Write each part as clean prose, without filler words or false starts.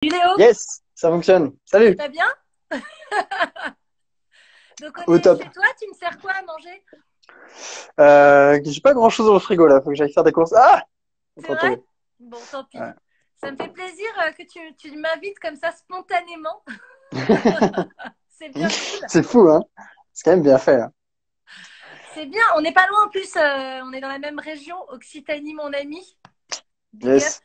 Léo, Yes, ça fonctionne. tu Salut. vas bien? Donc on Au est top. chez toi, tu me sers quoi à manger? J'ai pas grand chose dans le frigo là. Faut que j'aille faire des courses. Ah! On C'est peut vrai? tomber. Bon, tant pis. Ouais. Ça me fait plaisir que tu m'invites comme ça spontanément. C'est bien cool. C'est fou, hein? C'est quand même bien fait, hein. C'est bien. On n'est pas loin en plus. On est dans la même région, Occitanie, mon ami. Big up. Yes.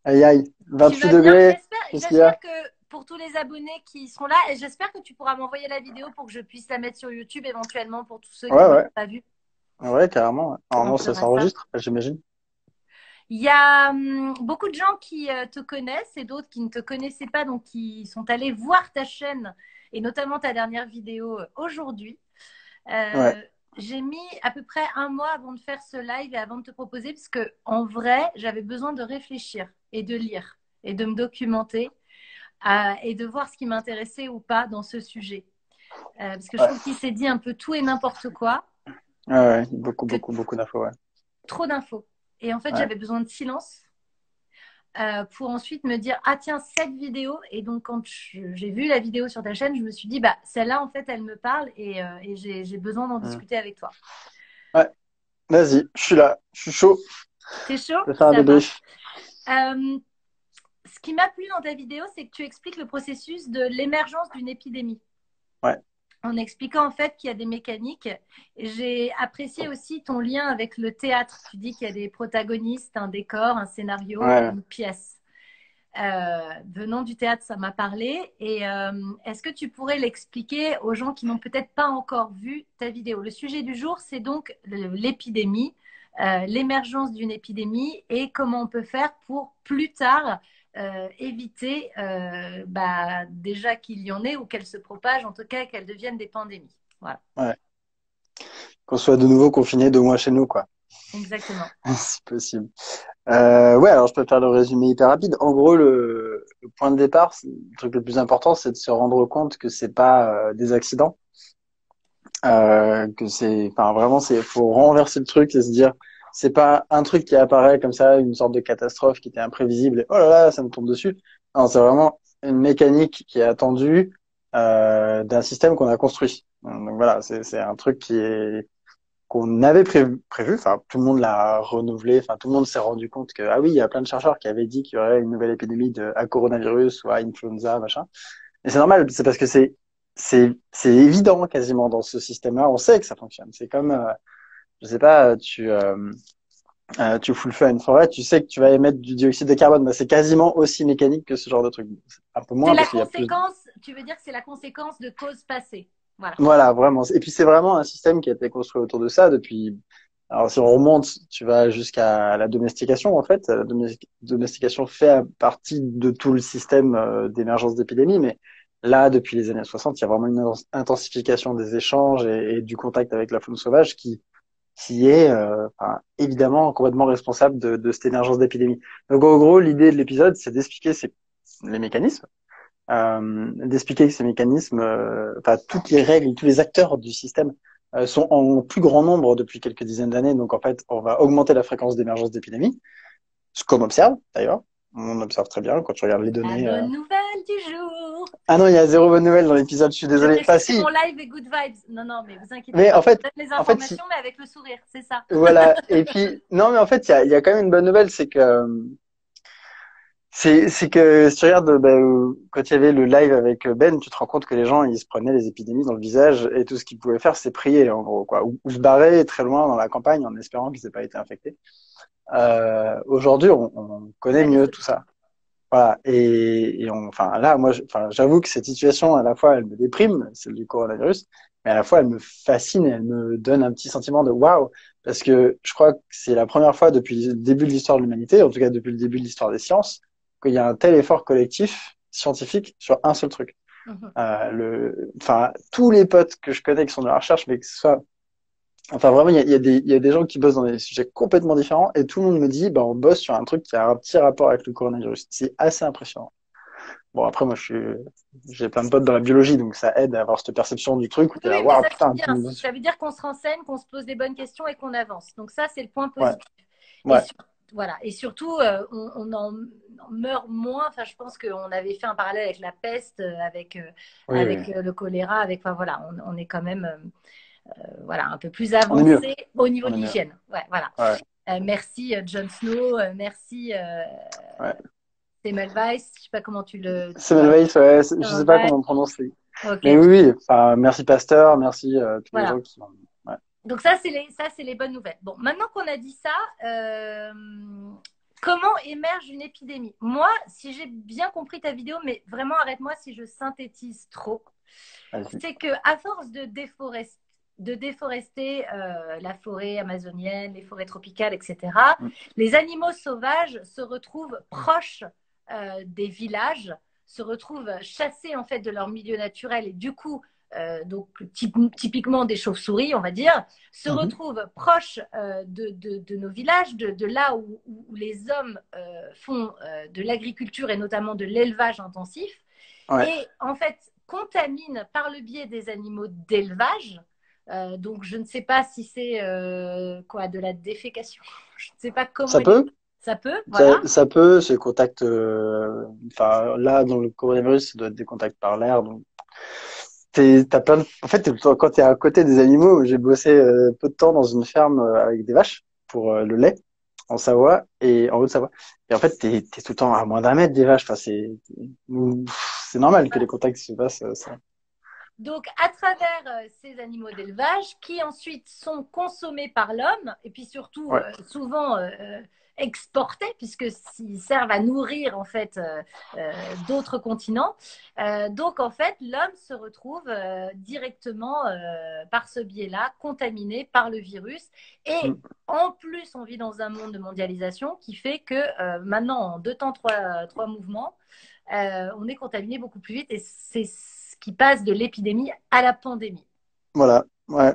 Aïe aïe. Tu 28 vas bien? degrés. Qu'est-ce qu'il y a? J'espère que pour tous les abonnés qui seront là, et j'espère que tu pourras m'envoyer la vidéo pour que je puisse la mettre sur YouTube éventuellement pour tous ceux qui Ouais, ne l'auront ouais. pas vue. Ouais, carrément. Ouais. On Normalement, ça fera ça. s'enregistre, j'imagine. Il y a beaucoup de gens qui te connaissent et d'autres qui ne te connaissaient pas, donc qui sont allés voir ta chaîne et notamment ta dernière vidéo aujourd'hui. Ouais. Euh, j'ai mis à peu près un mois avant de faire ce live et avant de te proposer, parce que en vrai, j'avais besoin de réfléchir et de lire et de me documenter et de voir ce qui m'intéressait ou pas dans ce sujet. Parce que je Ouais. trouve qu'il s'est dit un peu tout et n'importe quoi, Ouais, ouais. Beaucoup, que beaucoup, beaucoup d'infos, ouais. trop d'infos. Et en fait, Ouais. j'avais besoin de silence pour ensuite me dire ah tiens cette vidéo, et donc quand j'ai vu la vidéo sur ta chaîne je me suis dit bah celle-là en fait elle me parle et j'ai besoin d'en Hmm. discuter avec toi. Ouais. Vas-y, je suis là. Je suis chaud. T'es chaud? Je vais faire un Ça marche. débrief. Euh, Ce qui m'a plu dans ta vidéo c'est que tu expliques le processus de l'émergence d'une épidémie Ouais. en expliquant en fait qu'il y a des mécaniques. J'ai apprécié aussi ton lien avec le théâtre. Tu dis qu'il y a des protagonistes, un décor, un scénario et Ouais. une pièce. Venant du théâtre, ça m'a parlé. Et est-ce que tu pourrais l'expliquer aux gens qui n'ont peut-être pas encore vu ta vidéo? Le sujet du jour, c'est donc l'épidémie, l'émergence d'une épidémie et comment on peut faire pour plus tard éviter bah, déjà qu'il y en ait ou qu'elle se propage, en tout cas qu'elle devienne des pandémies. Voilà, Ouais. Qu'on soit de nouveau confiné 2 mois chez nous, quoi. exactement. Si possible. Ouais, alors je peux te faire le résumé hyper rapide. En gros, le point de départ, le truc le plus important, c'est de se rendre compte que c'est pas des accidents, que c'est, enfin vraiment, faut renverser le truc et se dire, c'est pas un truc qui apparaît comme ça, une sorte de catastrophe qui était imprévisible. Et, oh là là, ça me tombe dessus. Non, c'est vraiment une mécanique qui est attendue d'un système qu'on a construit. Donc voilà, c'est un truc qui est qu'on avait prévu, enfin tout le monde l'a renouvelé, enfin tout le monde s'est rendu compte que ah oui, il y a plein de chercheurs qui avaient dit qu'il y aurait une nouvelle épidémie à coronavirus ou à influenza, machin. Et c'est normal, c'est parce que c'est évident quasiment dans ce système-là, on sait que ça fonctionne. C'est comme je sais pas, tu fous le feu à une forêt, tu sais que tu vas émettre du dioxyde de carbone, bah, c'est quasiment aussi mécanique que ce genre de truc. Un peu C'est moins la parce qu'il y a plus. conséquence, tu veux dire que c'est la conséquence de causes passées. Voilà. Voilà, vraiment. Et puis c'est vraiment un système qui a été construit autour de ça depuis. Alors si on remonte, tu vas jusqu'à la domestication en fait. La domestication fait partie de tout le système d'émergence d'épidémie, mais là depuis les années 60, il y a vraiment une intensification des échanges et du contact avec la faune sauvage qui est enfin, évidemment complètement responsable de cette émergence d'épidémie. Donc en gros, l'idée de l'épisode, c'est d'expliquer les mécanismes d'expliquer que ces mécanismes, enfin toutes les règles, tous les acteurs du système sont en plus grand nombre depuis quelques dizaines d'années. Donc en fait, on va augmenter la fréquence d'émergence d'épidémies, ce qu'on observe d'ailleurs. On observe très bien quand tu regardes les La données. bonne nouvelle du jour. Ah non, il y a zéro bonne nouvelle dans l'épisode. Je suis Je désolé. fais, Enfin c'est mon si, live et good vibes. Non, non, mais vous inquiétez mais pas. en Je fait, donne les en fait, si, informations, mais avec le sourire, c'est ça. voilà. Et puis non, mais en fait, il y a quand même une bonne nouvelle, c'est que c'est que si tu regardes quand il y avait le live avec Ben, tu te rends compte que les gens ils se prenaient les épidémies dans le visage et tout ce qu'ils pouvaient faire c'est prier en gros quoi ou se barrer très loin dans la campagne en espérant qu'ils n'aient pas été infectés. Aujourd'hui on connaît Bah, les mieux autres. tout ça. Voilà enfin là moi enfin j'avoue que cette situation à la fois elle me déprime, celle du coronavirus, mais à la fois elle me fascine et elle me donne un petit sentiment de waouh parce que je crois que c'est la première fois depuis le début de l'histoire de l'humanité, en tout cas depuis le début de l'histoire des sciences, qu'il y a un tel effort collectif scientifique sur un seul truc. Mhm. Enfin, tous les potes que je connais qui sont dans la recherche, mais que ce soit, enfin vraiment, il y a des gens qui bossent dans des sujets complètement différents et tout le monde me dit, bah, on bosse sur un truc qui a un petit rapport avec le coronavirus. C'est assez impressionnant. Bon, après, j'ai plein de potes dans la biologie, donc ça aide à avoir cette perception du truc où Oui, t'es là, oui, mais waouh, ça c'est putain, tout le bien. monde bosse. Ça veut dire qu'on se renseigne, qu'on se pose des bonnes questions et qu'on avance. Donc ça, c'est le point Ouais, positif. Et ouais, voilà. Et surtout, on en meurt moins. Enfin, je pense qu'on avait fait un parallèle avec la peste, Oui, oui. avec le choléra, avec, enfin voilà, on est quand même voilà, un peu plus On est mieux. avancé au niveau On de est mieux. l'hygiène. Ouais, voilà. Ouais, Merci Jon Snow, merci ouais. Semmelweis, je sais pas comment tu vas. Semmelweis, ouais, je sais pas Semmelweis. comment on prononce les... Ok, Mais oui, oui. Enfin, merci Pasteur, merci tous les voilà. gens qui ont... Ouais. Donc ça, c'est les bonnes nouvelles. Bon, maintenant qu'on a dit ça, comment émerge une épidémie? Moi, si j'ai bien compris ta vidéo, mais vraiment arrête-moi si je synthétise trop, Vas-y. c'est que à force de déforester la forêt amazonienne, les forêts tropicales, etc., Mm. les animaux sauvages se retrouvent proches des villages, se retrouvent chassés en fait de leur milieu naturel et du coup, donc typiquement des chauves-souris, on va dire, se Mhm. retrouvent proches de nos villages, de là où les hommes font de l'agriculture et notamment de l'élevage intensif Ouais. et en fait contamine par le biais des animaux d'élevage. Donc je ne sais pas si c'est quoi de la défécation. Je ne sais pas comment Ça il est. peut? Ça peut, voilà. Ça peut, ce contact... Enfin, là, dans le coronavirus, ça doit être des contacts par l'air. Donc, t'as plein de... En fait, quand t'es à côté des animaux, j'ai bossé peu de temps dans une ferme avec des vaches pour le lait en Savoie et en Haute-Savoie. Et en fait, t'es tout le temps à moins d'un mètre des vaches. Enfin, c'est normal que les Voilà. contacts se passent. Ça. Donc, à travers ces animaux d'élevage qui ensuite sont consommés par l'homme et puis surtout Ouais. souvent exportés puisqu'ils servent à nourrir en fait d'autres continents. Donc, en fait, l'homme se retrouve directement par ce biais-là contaminé par le virus. Et Mm. en plus, on vit dans un monde de mondialisation qui fait que maintenant, en deux temps, trois mouvements, on est contaminé beaucoup plus vite et c'est ce qui passe de l'épidémie à la pandémie. Voilà. Ouais.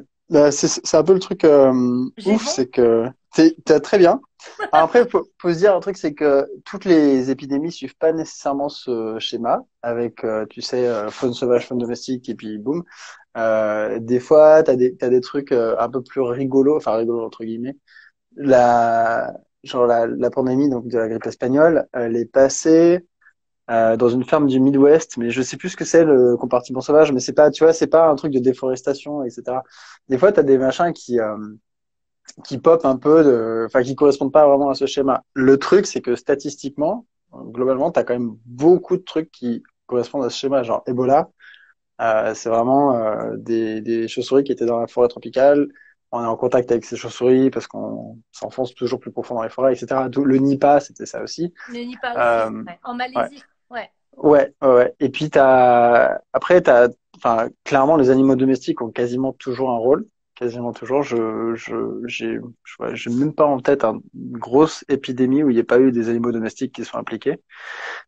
C'est un peu le truc J'ai ouf, bon? c'est que t'es très bien. Alors après, faut se dire un truc, c'est que toutes les épidémies suivent pas nécessairement ce schéma, avec, tu sais, faune sauvage, faune domestique, et puis boum. Des fois, t'as des trucs un peu plus rigolos, enfin rigolos entre guillemets. La pandémie donc de la grippe espagnole, elle est passée dans une ferme du Midwest, mais je sais plus ce que c'est le compartiment sauvage, mais c'est pas, tu vois, c'est pas un truc de déforestation, etc. Des fois, t'as des machins qui pop un peu enfin, qui correspondent pas vraiment à ce schéma. Le truc, c'est que statistiquement, globalement, t'as quand même beaucoup de trucs qui correspondent à ce schéma, genre Ebola. C'est vraiment des chauves-souris qui étaient dans la forêt tropicale. On est en contact avec ces chauves-souris parce qu'on s'enfonce toujours plus profond dans les forêts, etc. Le Nipah, c'était ça aussi. Ne nie pas aussi. Euh, Ouais. En ouais. Malaisie. Ouais. Ouais, ouais, ouais. Et puis enfin, clairement, les animaux domestiques ont quasiment toujours un rôle, quasiment toujours. J'ai même pas en tête une grosse épidémie où il n'y a pas eu des animaux domestiques qui sont impliqués.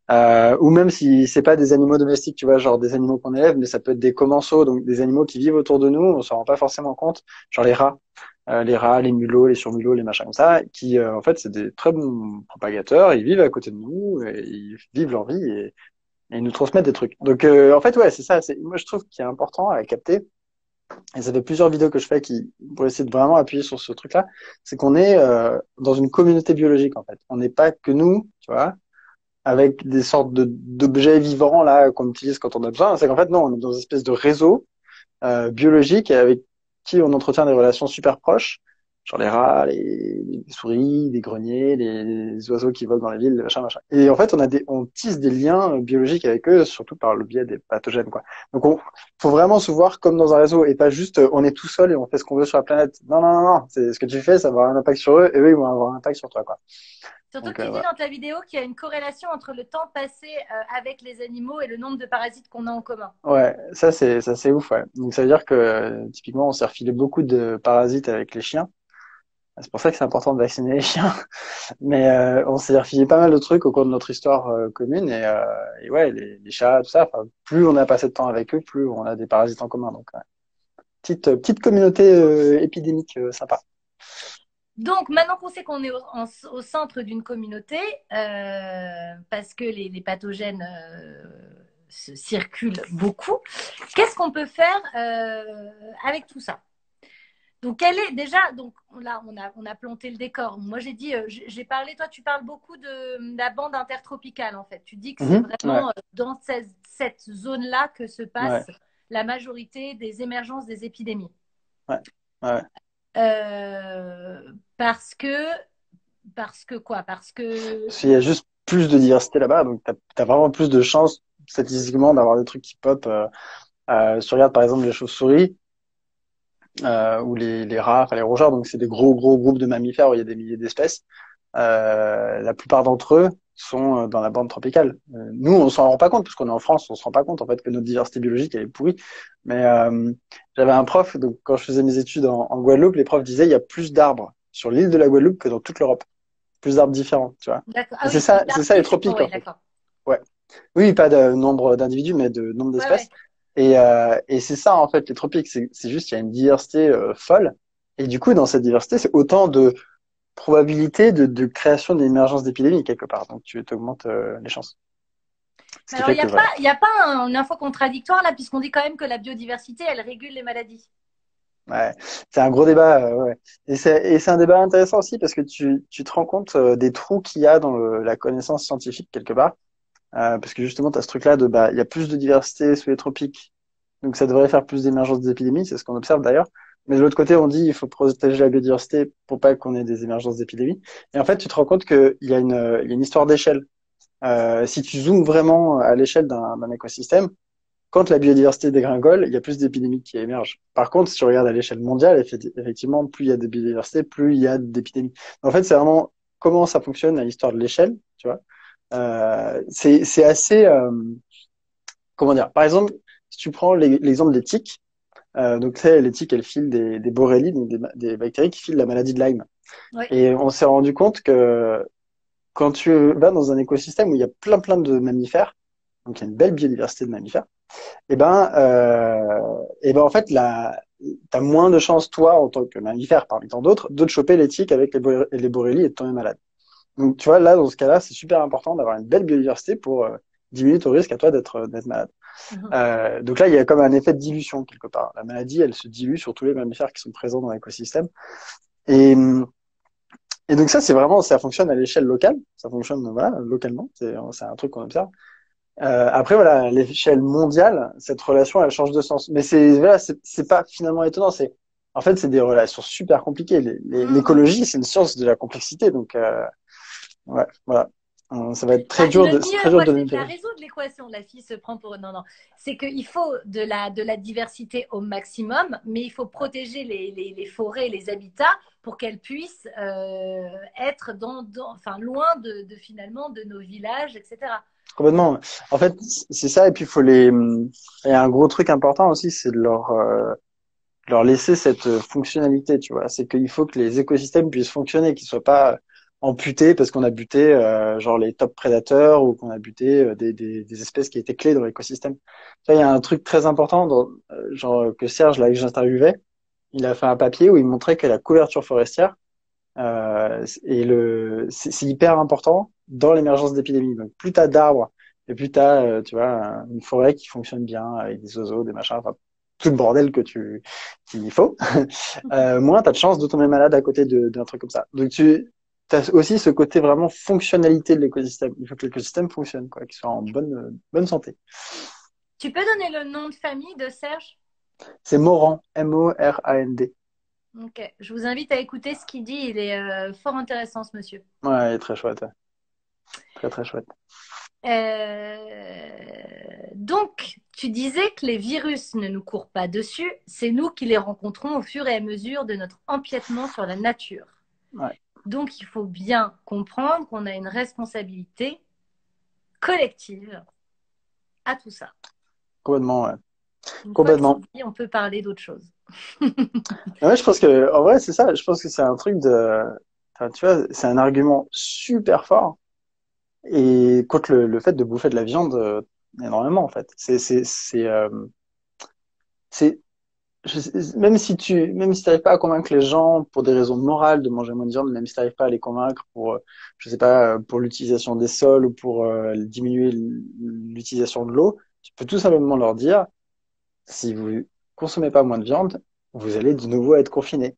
Ou même si c'est pas des animaux domestiques, tu vois, genre des animaux qu'on élève, mais ça peut être des commensaux, donc des animaux qui vivent autour de nous, on s'en rend pas forcément compte, genre les rats, les mulots, les surmulots, les machins comme ça, qui en fait c'est des très bons propagateurs, ils vivent à côté de nous, et ils vivent leur vie et ils nous transmettent des trucs. Donc en fait ouais c'est ça. Moi je trouve qu'il est important à capter. Et ça fait plusieurs vidéos que je fais qui pour essayer de vraiment appuyer sur ce truc-là, c'est qu'on est dans une communauté biologique en fait. On n'est pas que nous, tu vois, avec des sortes d'objets vivants là qu'on utilise quand on a besoin. C'est qu'en fait non, on est dans une espèce de réseau biologique avec qui on entretient des relations super proches, genre les rats, les souris, les greniers, les oiseaux qui volent dans les villes, les machins, machin. Et en fait, on tisse des liens biologiques avec eux, surtout par le biais des pathogènes, quoi. Donc, faut vraiment se voir comme dans un réseau et pas juste on est tout seul et on fait ce qu'on veut sur la planète. Non, non, non, non. C'est ce que tu fais, ça va avoir un impact sur eux et eux, ils vont avoir un impact sur toi, quoi. Surtout Donc, que tu dis voilà. dans ta vidéo qu'il y a une corrélation entre le temps passé avec les animaux et le nombre de parasites qu'on a en commun. Ouais, ça c'est ouf, ouais. Donc ça veut dire que typiquement on s'est refilé beaucoup de parasites avec les chiens. C'est pour ça que c'est important de vacciner les chiens. Mais on s'est refilé pas mal de trucs au cours de notre histoire commune et ouais, les chats, tout ça. Enfin, plus on a passé de temps avec eux, plus on a des parasites en commun. Donc ouais. Petite communauté épidémique sympa. Donc, maintenant qu'on sait qu'on est au centre d'une communauté, parce que les pathogènes circulent beaucoup, qu'est-ce qu'on peut faire avec tout ça? Donc, quelle est déjà, donc là, on a planté le décor. Moi, j'ai dit, j'ai parlé, toi, tu parles beaucoup de la bande intertropicale, en fait. Tu dis que c'est Ouais, vraiment dans cette zone-là que se ouais, passe la majorité des émergences des épidémies. ouais, ouais. Euh, parce que, parce que quoi? Parce que, Parce qu'il y a juste plus de diversité là-bas, donc t'as vraiment plus de chances statistiquement d'avoir des trucs qui pop. Si tu regardes par exemple les chauves-souris ou les rats, enfin les rongeurs, donc c'est des gros groupes de mammifères où il y a des milliers d'espèces. La plupart d'entre eux sont dans la bande tropicale. Nous, on s'en rend pas compte parce qu'on est en France, on se rend pas compte en fait que notre diversité biologique elle est pourrie. Mais j'avais un prof, donc quand je faisais mes études en Guadeloupe, les profs disaient il y a plus d'arbres sur l'île de la Guadeloupe que dans toute l'Europe, plus d'arbres différents, tu vois. d'accord. Et Ah oui, plus c'est d'arbres ça les différents, tropiques ouais, en fait. d'accord. Ouais. Oui, pas de nombre d'individus, mais de nombre Ouais, ouais. d'espèces. Et c'est ça, en fait, les tropiques. C'est juste, il y a une diversité folle. Et du coup, dans cette diversité, c'est autant de probabilités de création d'émergence d'épidémies, quelque part. Donc, tu augmentes les chances. Ce Mais qui alors, fait que, voilà. il y a pas une info contradictoire là, puisqu'on dit quand même que la biodiversité, elle régule les maladies. Ouais. C'est un gros débat, ouais. Et c'est un débat intéressant aussi parce que tu te rends compte des trous qu'il y a dans la connaissance scientifique, quelque part. Parce que justement, tu as ce truc-là de, bah, il y a plus de diversité sous les tropiques. Donc ça devrait faire plus d'émergence des épidémies, c'est ce qu'on observe d'ailleurs. Mais de l'autre côté, on dit il faut protéger la biodiversité pour pas qu'on ait des émergences d'épidémies. Et en fait, tu te rends compte qu'il y a une histoire d'échelle. Si tu zoomes vraiment à l'échelle d'un écosystème, quand la biodiversité dégringole, il y a plus d'épidémies qui émergent. Par contre, si tu regardes à l'échelle mondiale, effectivement, plus il y a de biodiversité, plus il y a d'épidémies. En fait, c'est vraiment comment ça fonctionne à l'histoire de l'échelle, tu vois. C'est assez, comment dire. Par exemple, si tu prends l'exemple des tiques, donc tu sais, les tiques, elles filent des borrélies, donc des bactéries qui filent la maladie de Lyme. Oui. Et on s'est rendu compte que quand tu vas dans un écosystème où il y a plein de mammifères, donc il y a une belle biodiversité de mammifères, et ben en fait, t'as moins de chances, toi, en tant que mammifère, parmi tant d'autres, de te choper les tiques avec les borrélies et de tomber malade. Donc, tu vois, là, dans ce cas-là, c'est super important d'avoir une belle biodiversité pour diminuer ton risque à toi d'être malade. Mhm. Donc là, il y a comme un effet de dilution quelque part. La maladie, elle se dilue sur tous les mammifères qui sont présents dans l'écosystème. Et, et donc ça, c'est vraiment, ça fonctionne à l'échelle locale. Ça fonctionne, voilà, localement. C'est un truc qu'on observe. Après, voilà, à l'échelle mondiale, cette relation, elle change de sens. Mais voilà, c'est pas finalement étonnant. En fait, c'est des relations super compliquées. Mhm. L'écologie, c'est une science de la complexité. Donc, ouais, voilà. Ça va être Bah, le c'est mieux, très dur moi, de donner c'est une de la théorie. résoudre l'équation. La fille se prend pour. Non, non. C'est qu'il faut de la diversité au maximum, mais il faut protéger les forêts, les habitats pour qu'elles puissent être enfin, loin finalement de nos villages, etc. Complètement. En fait, c'est ça. Et puis, il y a un gros truc important aussi, c'est de leur laisser cette fonctionnalité, tu vois. C'est qu'il faut que les écosystèmes puissent fonctionner, qu'ils soient pas amputés parce qu'on a buté genre les top prédateurs ou qu'on a buté des espèces qui étaient clés dans l'écosystème. Ça, il y a un truc très important genre que Serge là que j'interviewais, il a fait un papier où il montrait que la couverture forestière c'est hyper important dans l'émergence d'épidémies. Donc plus t'as d'arbres et plus t'as tu vois une forêt qui fonctionne bien avec des oiseaux, des machins, enfin tout le bordel qu'il faut, moins t'as de chances de tomber malade à côté d'un truc comme ça. Donc tu as aussi ce côté vraiment fonctionnalité de l'écosystème. Il faut que l'écosystème fonctionne, quoi, qu'il soit en bonne santé. Tu peux donner le nom de famille de Serge? C'est Morand, Morand. Ok. Je vous invite à écouter ce qu'il dit. Il est fort intéressant, ce monsieur. Ouais, il est très chouette, ouais. Très très chouette. Donc, tu disais que les virus ne nous courent pas dessus, c'est nous qui les rencontrons au fur et à mesure de notre empiètement sur la nature. Ouais, Donc, il faut bien comprendre qu'on a une responsabilité collective à tout ça. complètement, ouais. Une fois que c'est Complètement. dit, on peut parler d'autre chose. Ouais, je pense que, en vrai, c'est ça. Je pense que c'est un truc enfin, tu vois, c'est un argument super fort et contre le fait de bouffer de la viande énormément, en fait. C'est, même si t'arrives pas à convaincre les gens pour des raisons morales de manger moins de viande, même si t'arrives pas à les convaincre pour, je sais pas, pour l'utilisation des sols ou pour diminuer l'utilisation de l'eau, tu peux tout simplement leur dire, si vous consommez pas moins de viande, vous allez de nouveau être confinés.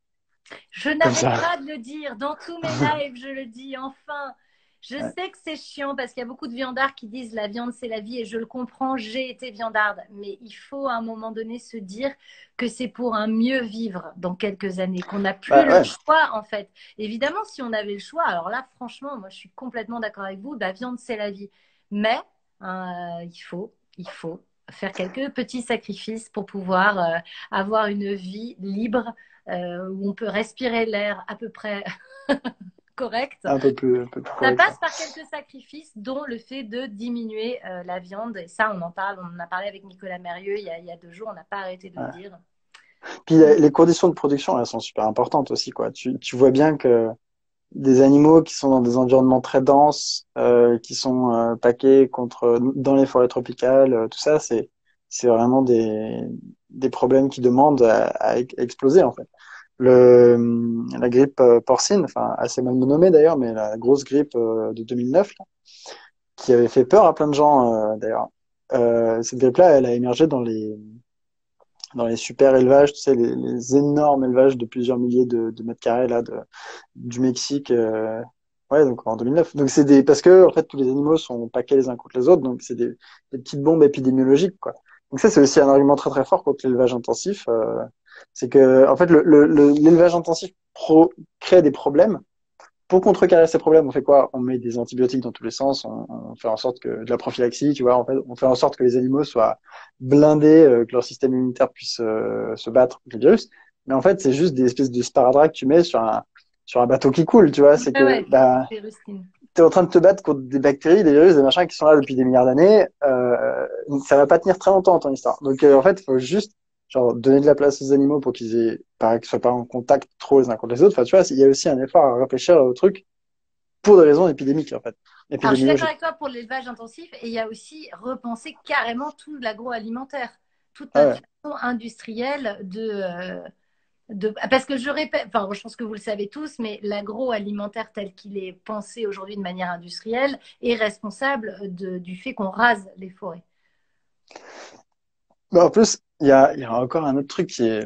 Je Comme n'arrête ça. pas de le dire. Dans tous mes lives, je le dis. Enfin, je Ouais. sais que c'est chiant parce qu'il y a beaucoup de viandards qui disent la viande, c'est la vie et je le comprends. J'ai été viandarde. Mais il faut à un moment donné se dire que c'est pour un mieux vivre dans quelques années, qu'on n'a plus Bah le ouais. choix en fait. Évidemment, si on avait le choix, alors là, franchement, moi je suis complètement d'accord avec vous. La viande, c'est la vie. Mais il faut faire quelques petits sacrifices pour pouvoir avoir une vie libre où on peut respirer l'air à peu près correct. Un peu plus Ça correct. Ouais. passe par quelques sacrifices, dont le fait de diminuer la viande. Et ça, on en parle, on en a parlé avec Nicolas Mérieux il y a 2 jours, on n'a pas arrêté de le Ouais. dire. Puis les conditions de production, elles sont super importantes aussi, quoi. Tu vois bien que des animaux qui sont dans des environnements très denses, qui sont packés dans les forêts tropicales, tout ça, c'est vraiment des problèmes qui demandent à exploser en fait. La grippe porcine, enfin assez mal nommée d'ailleurs, mais la grosse grippe de 2009 là, qui avait fait peur à plein de gens d'ailleurs. Cette grippe-là, elle a émergé dans les super élevages, tu sais, les énormes élevages de plusieurs milliers de mètres carrés là, du Mexique. Ouais, donc en 2009. Donc parce que en fait tous les animaux sont paquets les uns contre les autres, donc c'est des petites bombes épidémiologiques quoi. Donc ça c'est aussi un argument très très fort contre l'élevage intensif. C'est que en fait l'élevage intensif crée des problèmes. Pour contrecarrer ces problèmes, on fait quoi? On met des antibiotiques dans tous les sens, on fait en sorte que de la prophylaxie, tu vois, en fait, on fait en sorte que les animaux soient blindés, que leur système immunitaire puisse se battre contre les virus. Mais en fait, c'est juste des espèces de sparadrap que tu mets sur un bateau qui coule, tu vois. C'est Ouais, que ouais, bah, c'est rustine. tu es en train de te battre contre des bactéries, des virus, des machins qui sont là depuis des milliards d'années. Ça va pas tenir très longtemps ton histoire. Donc en fait, il faut juste genre donner de la place aux animaux pour qu'ils aient, pas, qu'ils soient pas en contact trop les uns contre les autres. Enfin, tu vois, il y a aussi un effort à réfléchir au truc pour des raisons épidémiques, en fait, Alors, je suis d'accord épidémiologiques. avec toi pour l'élevage intensif et il y a aussi repenser carrément tout l'agroalimentaire, toute Ah notre ouais. façon industrielle parce que je répète, enfin, je pense que vous le savez tous, mais l'agroalimentaire tel qu'il est pensé aujourd'hui de manière industrielle est responsable du fait qu'on rase les forêts. Mais en plus, il y a encore un autre truc qui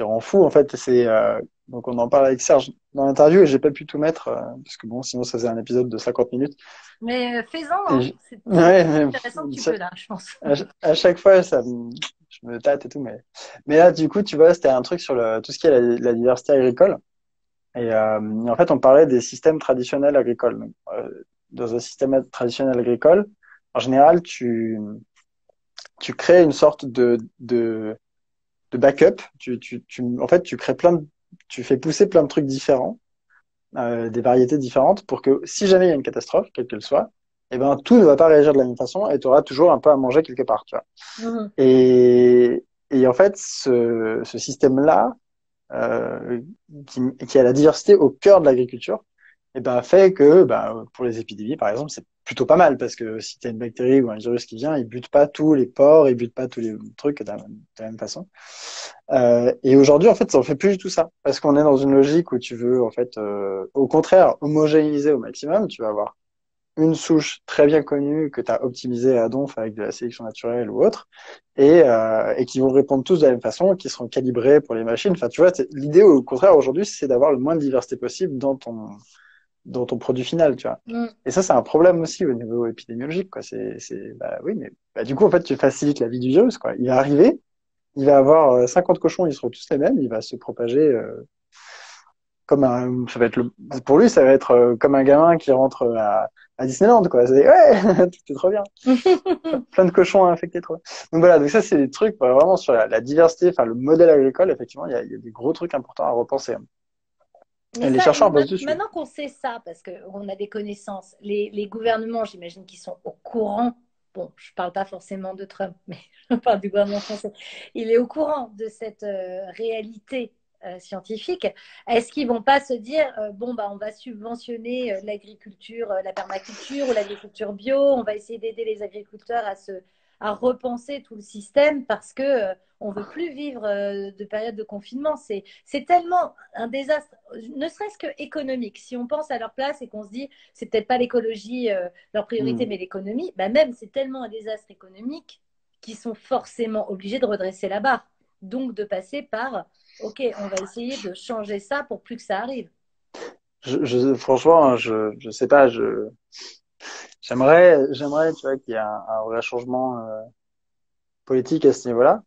rend fou, en fait, donc on en parle avec Serge dans l'interview et j'ai pas pu tout mettre, parce que bon, sinon ça faisait un épisode de 50 minutes. Mais fais-en, Et hein. C'est ouais, plus intéressant que tu peux là, je pense. à chaque fois, je me tâte et tout, mais là, du coup, tu vois, c'était un truc sur tout ce qui est la diversité agricole. Et en fait, on parlait des systèmes traditionnels agricoles. Donc, dans un système traditionnel agricole, en général, tu crées une sorte de backup. En fait, tu fais pousser plein de trucs différents, des variétés différentes, pour que si jamais il y a une catastrophe, quelle qu'elle soit, eh ben, tout ne va pas réagir de la même façon et tu auras toujours un peu à manger quelque part, tu vois. Mhm. Et en fait, ce système-là, euh, qui a la diversité au cœur de l'agriculture, et ben, fait que pour les épidémies, par exemple, c'est plutôt pas mal parce que si tu as une bactérie ou un virus qui vient, il bute pas tous les porcs, il bute pas tous les trucs de la même façon. Et aujourd'hui, en fait, ça en fait plus du tout ça parce qu'on est dans une logique où tu veux, en fait, au contraire, homogénéiser au maximum. Tu vas avoir une souche très bien connue que tu as optimisée à donf avec de la sélection naturelle ou autre, et qui vont répondre tous de la même façon, qui seront calibrés pour les machines. Enfin, tu vois, l'idée au contraire aujourd'hui, c'est d'avoir le moins de diversité possible dans ton produit final, tu vois. Mhm. Et ça, c'est un problème aussi au niveau épidémiologique, quoi. Bah oui, mais du coup, en fait, tu facilites la vie du virus, quoi. Il va arriver, il va avoir 50 cochons, ils seront tous les mêmes, il va se propager ça va être pour lui, ça va être comme un gamin qui rentre à Disneyland, quoi. C'est, ouais, tout est trop bien. Plein de cochons infectés, trop. Donc voilà, donc ça, c'est des trucs vraiment sur la diversité, enfin, le modèle agricole, effectivement, il y a des gros trucs importants à repenser. Mais Et les ça, chercheurs bossent dessus. maintenant qu'on sait ça, parce qu'on a des connaissances, les gouvernements, j'imagine qu'ils sont au courant. Bon, je ne parle pas forcément de Trump, mais je parle du gouvernement français. Il est au courant de cette réalité scientifique. Est-ce qu'ils vont pas se dire, bon, bah, on va subventionner l'agriculture, la permaculture ou l'agriculture bio, on va essayer d'aider les agriculteurs à repenser tout le système parce que on veut plus vivre de période de confinement. C'est tellement un désastre, ne serait-ce que économique. Si on pense à leur place et qu'on se dit, c'est peut-être pas l'écologie leur priorité, Hmm. mais l'économie, bah même c'est tellement un désastre économique qu'ils sont forcément obligés de redresser la barre. donc de passer par, OK, on va essayer de changer ça pour plus que ça arrive. Franchement, hein, je sais pas, j'aimerais, tu vois, qu'il y ait un vrai changement politique à ce niveau-là.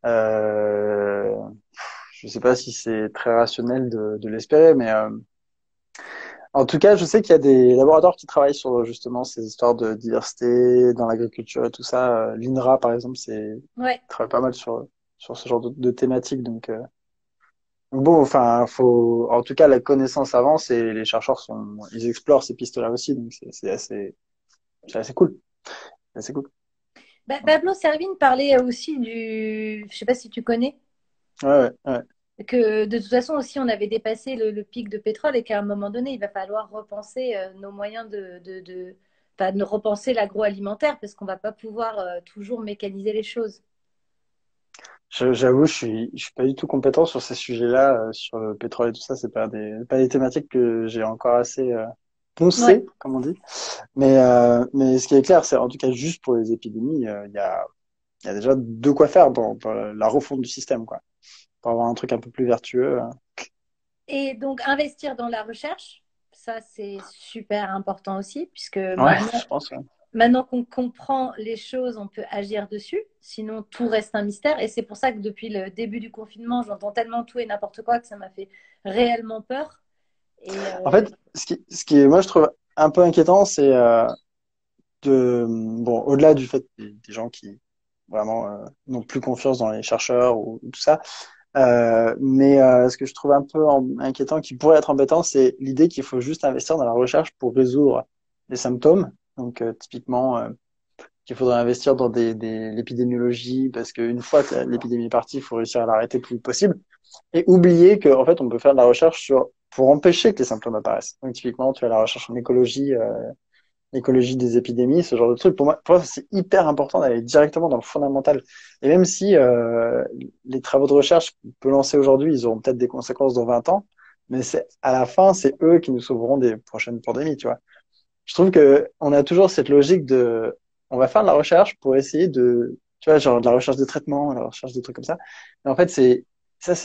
Euh, je sais pas si c'est très rationnel de l'espérer, mais en tout cas, je sais qu'il y a des laboratoires qui travaillent sur justement ces histoires de diversité dans l'agriculture et tout ça. L'INRA, par exemple, Ouais. travaille pas mal sur ce genre de thématiques. Donc bon, enfin, en tout cas, la connaissance avance et les chercheurs ils explorent ces pistes-là aussi. Donc c'est assez cool. C'est assez cool. Pablo Servigne parlait aussi je sais pas si tu connais, Ouais, ouais, ouais. que de toute façon aussi on avait dépassé le pic de pétrole et qu'à un moment donné, il va falloir repenser nos moyens enfin, de repenser l'agroalimentaire parce qu'on va pas pouvoir toujours mécaniser les choses. J'avoue, je suis pas du tout compétent sur ces sujets-là, sur le pétrole et tout ça. C'est pas des thématiques que j'ai encore assez Ouais. poncées, comme on dit. Mais ce qui est clair, c'est en tout cas juste pour les épidémies, il y a déjà de quoi faire pour la refonte du système, quoi. Pour avoir un truc un peu plus vertueux. Et donc investir dans la recherche, ça c'est super important aussi puisque Ouais, je pense. Ouais. maintenant qu'on comprend les choses, on peut agir dessus. Sinon, tout reste un mystère. Et c'est pour ça que depuis le début du confinement, j'entends tellement tout et n'importe quoi que ça m'a fait réellement peur. Et En fait, ce qui est, moi, je trouve un peu inquiétant, c'est bon, au-delà du fait des gens qui vraiment n'ont plus confiance dans les chercheurs ou tout ça, mais ce que je trouve un peu inquiétant, qui pourrait être embêtant, c'est l'idée qu'il faut juste investir dans la recherche pour résoudre les symptômes. Donc, typiquement, qu'il faudrait investir dans l'épidémiologie, parce qu'une fois que l'épidémie est partie, il faut réussir à l'arrêter le plus vite possible. Et oublier qu'en fait, on peut faire de la recherche pour empêcher que les symptômes apparaissent. Donc, typiquement, tu as la recherche en écologie, l'écologie des épidémies, ce genre de truc. Pour moi c'est hyper important d'aller directement dans le fondamental. Et même si les travaux de recherche qu'on peut lancer aujourd'hui, ils auront peut-être des conséquences dans 20 ans, mais à la fin, c'est eux qui nous sauveront des prochaines pandémies, tu vois. Je trouve que on a toujours cette logique on va faire de la recherche pour essayer tu vois, genre de la recherche de traitement, la recherche de trucs comme ça. Mais en fait, c'est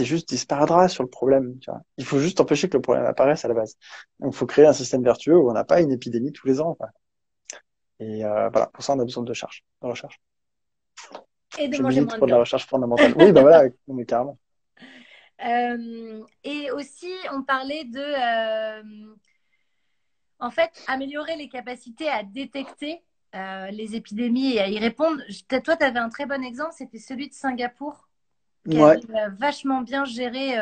juste disparaîtra sur le problème, tu vois. Il faut juste empêcher que le problème apparaisse à la base. Donc, il faut créer un système vertueux où on n'a pas une épidémie tous les ans, quoi. Et voilà, pour ça, on a besoin de recherche. et de Je manger milite moins de pour de la viande. recherche fondamentale. Oui, bah voilà, non, mais carrément. Et aussi, on parlait en fait, améliorer les capacités à détecter les épidémies et à y répondre. Toi, tu avais un très bon exemple, c'était celui de Singapour, qui Ouais. avait vachement bien géré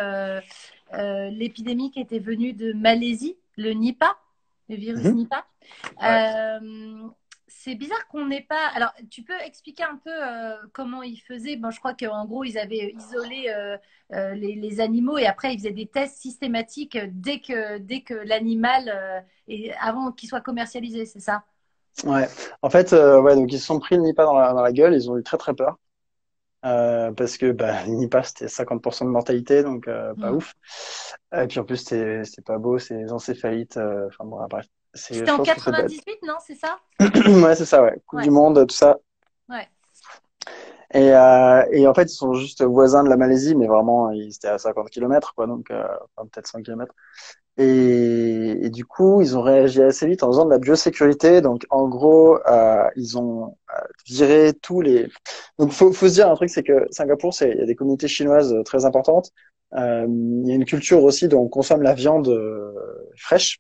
l'épidémie qui était venue de Malaisie, le Nipah, le virus Mhm. Nipah. Ouais. Euh, c'est bizarre qu'on n'ait pas. Alors, tu peux expliquer un peu comment ils faisaient. Bon, je crois qu'en gros, ils avaient isolé les animaux et après, ils faisaient des tests systématiques dès que l'animal, avant qu'il soit commercialisé, c'est ça? Ouais. En fait, ouais, donc ils se sont pris le Nipah dans la gueule, ils ont eu très très peur. Parce que bah, Nipah c'était 50% de mortalité, donc pas Hmm. ouf. Et puis en plus c'est pas beau, c'est les encéphalites. Enfin bon, bref, C'était je en pense que c'est bête. 98, non? C'est ça? Ouais, c'est ça, ouais. Coupe du Ouais, Monde, tout ça. ouais. Et en fait, ils sont juste voisins de la Malaisie, mais vraiment, ils étaient à 50 kilomètres, quoi, donc enfin, peut-être 100 kilomètres. Et du coup, ils ont réagi assez vite en faisant de la biosécurité. Donc, en gros, ils ont viré tous les. Donc, faut se dire un truc, c'est que Singapour, il y a des communautés chinoises très importantes. Il y a une culture aussi dont on consomme la viande fraîche.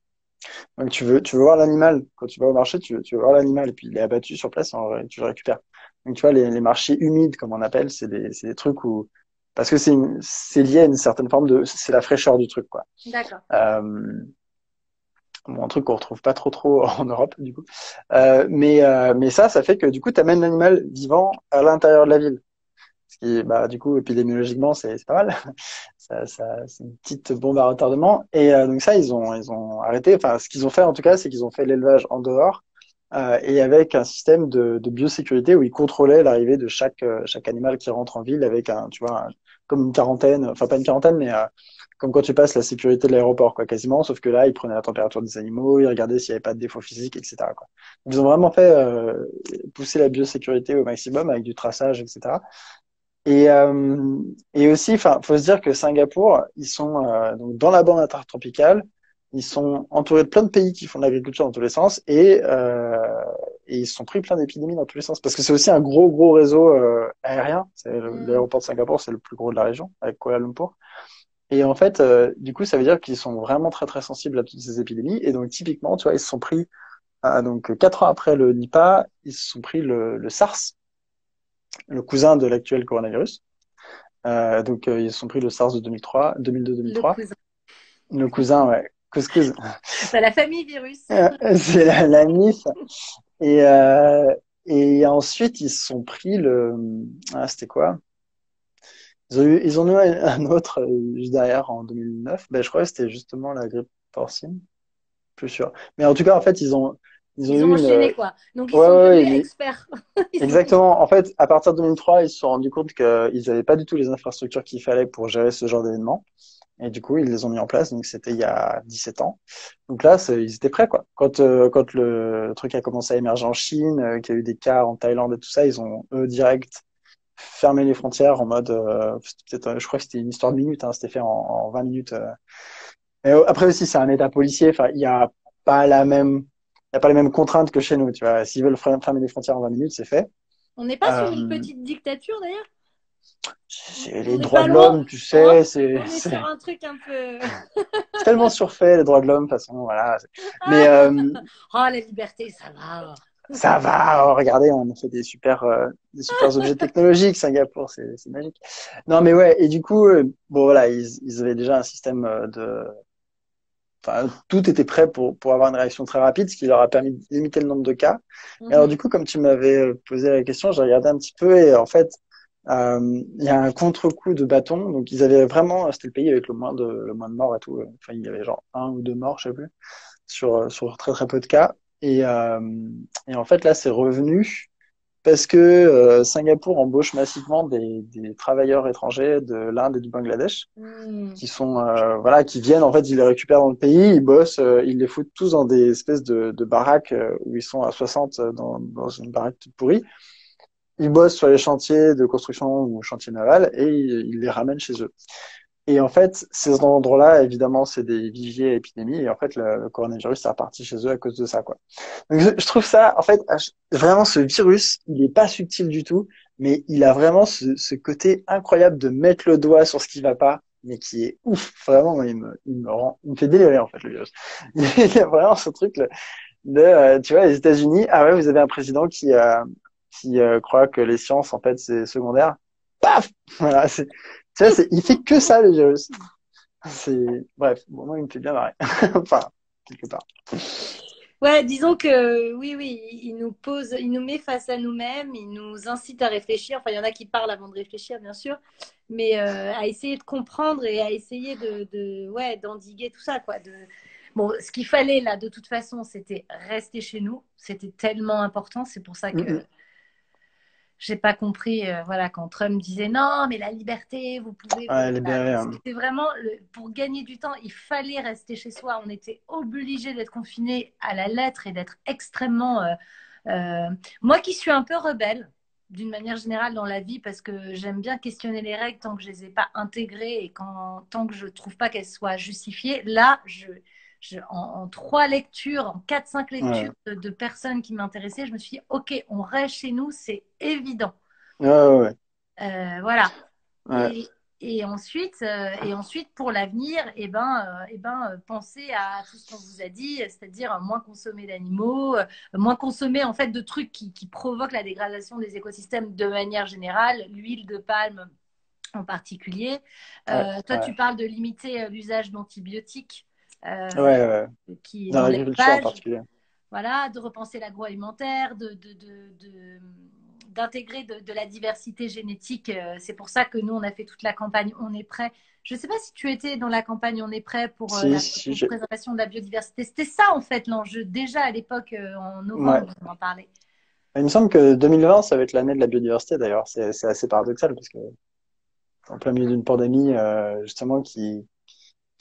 Donc, tu veux voir l'animal. Quand tu vas au marché, tu veux voir l'animal et puis il est abattu sur place, tu le récupères. Donc, tu vois, les marchés humides, comme on appelle, c'est des trucs où, parce que c'est lié à une certaine forme c'est la fraîcheur du truc, quoi. D'accord. Euh, Bon, un truc qu'on retrouve pas trop en Europe, du coup. Mais ça fait que, du coup, tu amènes l'animal vivant à l'intérieur de la ville. Ce qui, bah, du coup, épidémiologiquement, c'est pas mal. C'est une petite bombe à retardement. Et donc ça, ils ont arrêté. Enfin, ce qu'ils ont fait, en tout cas, c'est qu'ils ont fait l'élevage en dehors et avec un système de biosécurité où ils contrôlaient l'arrivée de chaque animal qui rentre en ville avec tu vois, comme une quarantaine. Enfin, pas une quarantaine, mais comme quand tu passes la sécurité de l'aéroport, quoi, quasiment. Sauf que là, ils prenaient la température des animaux, ils regardaient s'il n'y avait pas de défaut physique, etc., quoi. Donc, ils ont vraiment fait pousser la biosécurité au maximum avec du traçage, etc. Et aussi, enfin, faut se dire que Singapour, ils sont donc dans la bande intertropicale, ils sont entourés de plein de pays qui font de l'agriculture dans tous les sens et ils se sont pris plein d'épidémies dans tous les sens parce que c'est aussi un gros réseau aérien. Mm. L'aéroport de Singapour, c'est le plus gros de la région avec Kuala Lumpur. Et en fait, du coup, ça veut dire qu'ils sont vraiment très sensibles à toutes ces épidémies. Et donc typiquement, tu vois, ils se sont pris donc 4 ans après le Nipah, ils se sont pris le SARS, le cousin de l'actuel coronavirus. Ils se sont pris le SARS de 2003, Le 2002-2003. cousin. Le cousin, ouais. Couscous. Bah, la famille virus. C'est la MIF. Et, euh, et ensuite, ils se sont pris c'était quoi? Ils ont eu un autre juste derrière en 2009. Ben, je crois que c'était justement la grippe porcine. Plus sûr. Mais en tout cas, en fait, ils ont Ils ont eu une, enchaîné, quoi. Donc, ils ouais, sont ouais, devenus ouais, experts. Ils ont... exactement. En fait, à partir de 2003, ils se sont rendus compte qu'ils n'avaient pas du tout les infrastructures qu'il fallait pour gérer ce genre d'événement. Et du coup, ils les ont mis en place. Donc, c'était il y a 17 ans. Donc là, ils étaient prêts, quoi. Quand le truc a commencé à émerger en Chine, qu'il y a eu des cas en Thaïlande et tout ça, ils ont, eux, direct fermé les frontières en mode, je crois que c'était une histoire de minutes, hein, c'était fait en 20 minutes. Mais après aussi, c'est un état policier. Enfin, pas la même, il y a pas les mêmes contraintes que chez nous, tu vois. S'ils veulent fermer les frontières en 20 minutes, c'est fait. On n'est pas sur une Euh, petite dictature, d'ailleurs? c'est On les n'est droits pas de loin, l'homme, tu hein? sais, On est sur un truc un peu... c'est tellement surfait, les droits de l'homme, de toute façon, voilà. Mais, Oh, la liberté, ça va. ça va, oh, regardez, on a fait des super objets technologiques, Singapour, c'est magique. Non, mais ouais, et du coup, bon, voilà, ils avaient déjà un système enfin, tout était prêt pour avoir une réaction très rapide, ce qui leur a permis de limiter le nombre de cas. Et alors, Mhm. du coup, comme tu m'avais posé la question, j'ai regardé un petit peu et en fait, il y a un contre-coup de bâton. Donc, ils avaient vraiment, c'était le pays avec le moins de morts et tout. Enfin, il y avait genre un ou deux morts, je sais plus, sur très peu de cas. Et en fait, là, c'est revenu parce que Singapour embauche massivement des travailleurs étrangers de l'Inde et du Bangladesh Mm. qui sont voilà qui viennent en fait ils les récupèrent dans le pays ils bossent ils les foutent tous dans des espèces de baraques où ils sont à 60 dans une baraque toute pourrie ils bossent sur les chantiers de construction ou chantiers navals et ils les ramènent chez eux et en fait ces endroits-là évidemment c'est des viviers à épidémie et en fait le coronavirus est reparti chez eux à cause de ça quoi donc je trouve ça en fait vraiment ce virus il est pas subtil du tout mais il a vraiment ce côté incroyable de mettre le doigt sur ce qui va pas mais qui est ouf vraiment moi, il me fait délirer en fait le virus il y a vraiment ce truc là, de tu vois les États-Unis ah ouais vous avez un président qui croit que les sciences en fait c'est secondaire paf voilà tu vois il fait que ça le virus c'est bref bon, moi il me fait bien marrer enfin quelque part. Ouais, disons que oui, il nous pose, il nous met face à nous-mêmes, il nous incite à réfléchir. Enfin, il y en a qui parlent avant de réfléchir, bien sûr, mais à essayer de comprendre et à essayer ouais, d'endiguer tout ça, quoi. Bon, ce qu'il fallait là, de toute façon, c'était rester chez nous. C'était tellement important. C'est pour ça que Mm-mm. j'ai pas compris, voilà, quand Trump disait non, mais la liberté, vous pouvez, Ouais, voilà, libéré. c'était vraiment pour gagner du temps, il fallait rester chez soi. On était obligé d'être confiné à la lettre et d'être extrêmement. Euh, Moi qui suis un peu rebelle d'une manière générale dans la vie parce que j'aime bien questionner les règles tant que je les ai pas intégrées et tant que je trouve pas qu'elles soient justifiées. Là, en trois lectures, en quatre, cinq lectures Ouais. de personnes qui m'intéressaient, je me suis dit, OK, on reste chez nous, c'est évident. Ouais, ouais, ouais. Voilà. Ouais. Et ensuite, pour l'avenir, pensez à tout ce qu'on vous a dit, c'est-à-dire moins consommer d'animaux, moins consommer en fait de trucs qui provoquent la dégradation des écosystèmes de manière générale, l'huile de palme en particulier. Ouais, Toi, ouais. tu parles de limiter l'usage d'antibiotiques Ouais, euh, ouais. qui est Dans dans l'agriculture en l'élevage, particulier. voilà, de repenser l'agroalimentaire, d'intégrer de la diversité génétique. C'est pour ça que nous, on a fait toute la campagne On est prêt. Je ne sais pas si tu étais dans la campagne On est prêt pour Si, la si, préservation de la biodiversité. C'était ça, en fait, l'enjeu. Déjà à l'époque, en ouais. novembre, on en parlait. Il me semble que 2020, ça va être l'année de la biodiversité d'ailleurs. C'est assez paradoxal parce que en plein milieu d'une pandémie, justement, qui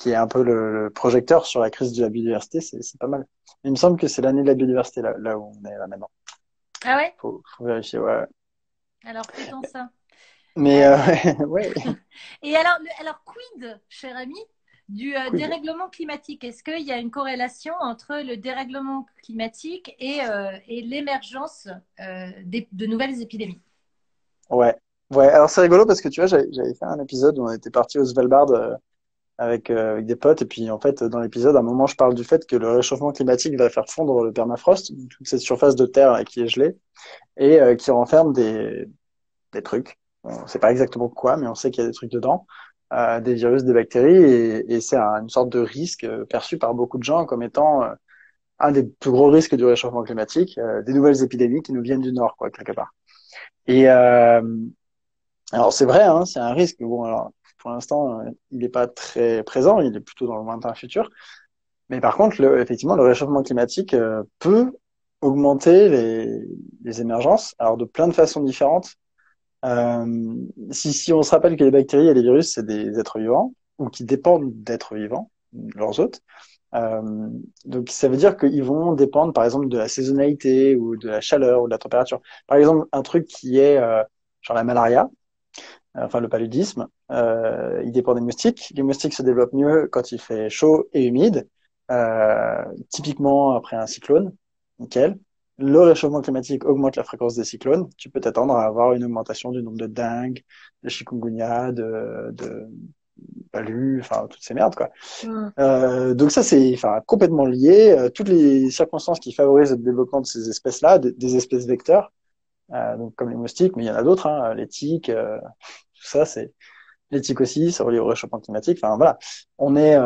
est un peu le projecteur sur la crise de la biodiversité, c'est pas mal. Il me semble que c'est l'année de la biodiversité là où on est là maintenant. Ah ouais? Faut vérifier, ouais. Alors, fais-en ça. Mais Euh, ouais, et alors, quid, cher ami, du quid. dérèglement climatique? Est-ce qu'il y a une corrélation entre le dérèglement climatique et l'émergence de nouvelles épidémies? Ouais. Ouais, alors c'est rigolo parce que tu vois, j'avais fait un épisode où on était parti au Svalbard avec des potes, et puis en fait, dans l'épisode, à un moment, je parle du fait que le réchauffement climatique va faire fondre le permafrost, toute cette surface de terre qui est gelée, et qui renferme des trucs. On sait pas exactement quoi, mais on sait qu'il y a des trucs dedans, des virus, des bactéries, et c'est une sorte de risque perçu par beaucoup de gens comme étant un des plus gros risques du réchauffement climatique, des nouvelles épidémies qui nous viennent du nord, quoi, quelque part. Et alors c'est vrai, hein, c'est un risque. Bon, alors pour l'instant, il n'est pas très présent, il est plutôt dans le lointain futur. Mais par contre, effectivement, le réchauffement climatique peut augmenter les émergences, alors de plein de façons différentes. Si on se rappelle que les bactéries et les virus, c'est des êtres vivants, ou qui dépendent d'êtres vivants, leurs hôtes, euh, donc ça veut dire qu'ils vont dépendre, par exemple, de la saisonnalité, ou de la chaleur, ou de la température. Par exemple, un truc qui est genre la malaria, enfin le paludisme, il dépend des moustiques. Les moustiques se développent mieux quand il fait chaud et humide, typiquement après un cyclone, nickel. Le réchauffement climatique augmente la fréquence des cyclones. Tu peux t'attendre à avoir une augmentation du nombre de dengue, de chikungunya, de palud, enfin toutes ces merdes quoi. Hmm. Donc ça c'est enfin complètement lié. Toutes les circonstances qui favorisent le développement de ces espèces-là, des espèces vecteurs, donc comme les moustiques, mais il y en a d'autres, hein, les tiques, tout ça c'est l'éthique aussi, c'est relié au réchauffement climatique. Enfin voilà, on est.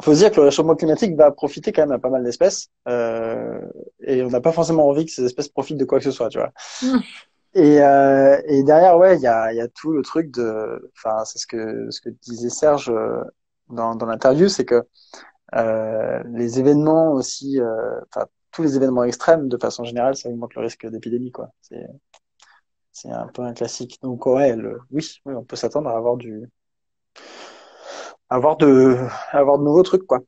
Faut se dire que le réchauffement climatique va profiter quand même à pas mal d'espèces, et on n'a pas forcément envie que ces espèces profitent de quoi que ce soit, tu vois. Hmm. Et derrière, ouais, il y a tout le truc de. Enfin, c'est ce que disait Serge dans l'interview, c'est que les événements aussi, enfin tous les événements extrêmes, de façon générale, ça augmente le risque d'épidémie, quoi. C'est un peu un classique. Donc ouais, oui, oui, on peut s'attendre à avoir de, avoir de nouveaux trucs, quoi.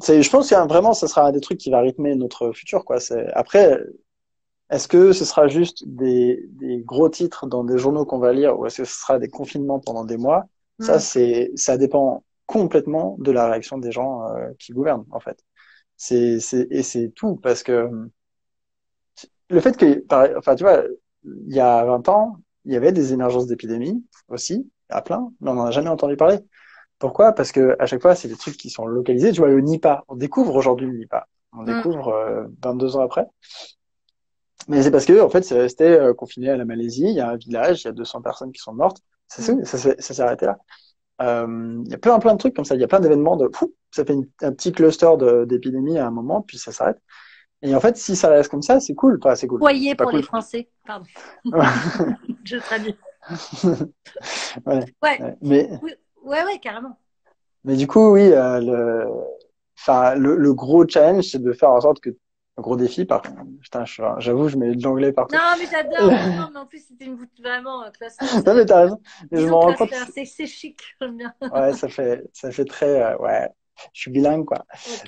Je pense que vraiment, ça sera un des trucs qui va rythmer notre futur, quoi. Après, est-ce que ce sera juste des gros titres dans des journaux qu'on va lire, ou est-ce que ce sera des confinements pendant des mois? Hmm. Ça dépend complètement de la réaction des gens qui gouvernent, en fait. Et c'est tout, parce que le fait que, enfin, tu vois, il y a 20 ans, il y avait des émergences d'épidémies aussi, à plein, mais on n'en a jamais entendu parler. Pourquoi? Parce que à chaque fois, c'est des trucs qui sont localisés. Tu vois, le Nipah, on découvre aujourd'hui le Nipah. On Hmm. découvre 22 ans après. Mais c'est parce que, en fait, c'est resté confiné à la Malaisie. Il y a un village, il y a 200 personnes qui sont mortes. Hmm. Ça s'est arrêté là. Il y a plein de trucs comme ça. Il y a plein d'événements ça fait un petit cluster d'épidémies à un moment, puis ça s'arrête. Et en fait, si ça reste comme ça, c'est cool. Enfin, c'est cool. Foyer C'est pas pour les cool. Français. Pardon, je traduis. Ouais. Ouais, Ouais. oui, ouais, ouais, carrément. Mais du coup, oui, enfin, le gros challenge, c'est de faire en sorte que, le gros défi, par contre, putain, j'avoue, je mets de l'anglais partout. Non, mais j'adore. Non, non, mais en plus, c'était une voûte vraiment cluster. Non, mais t'as raison. Mais je me Bisous, rends compte, cluster. C'est chic. J'aime bien. ouais, ça fait très, ouais, je suis bilingue, quoi.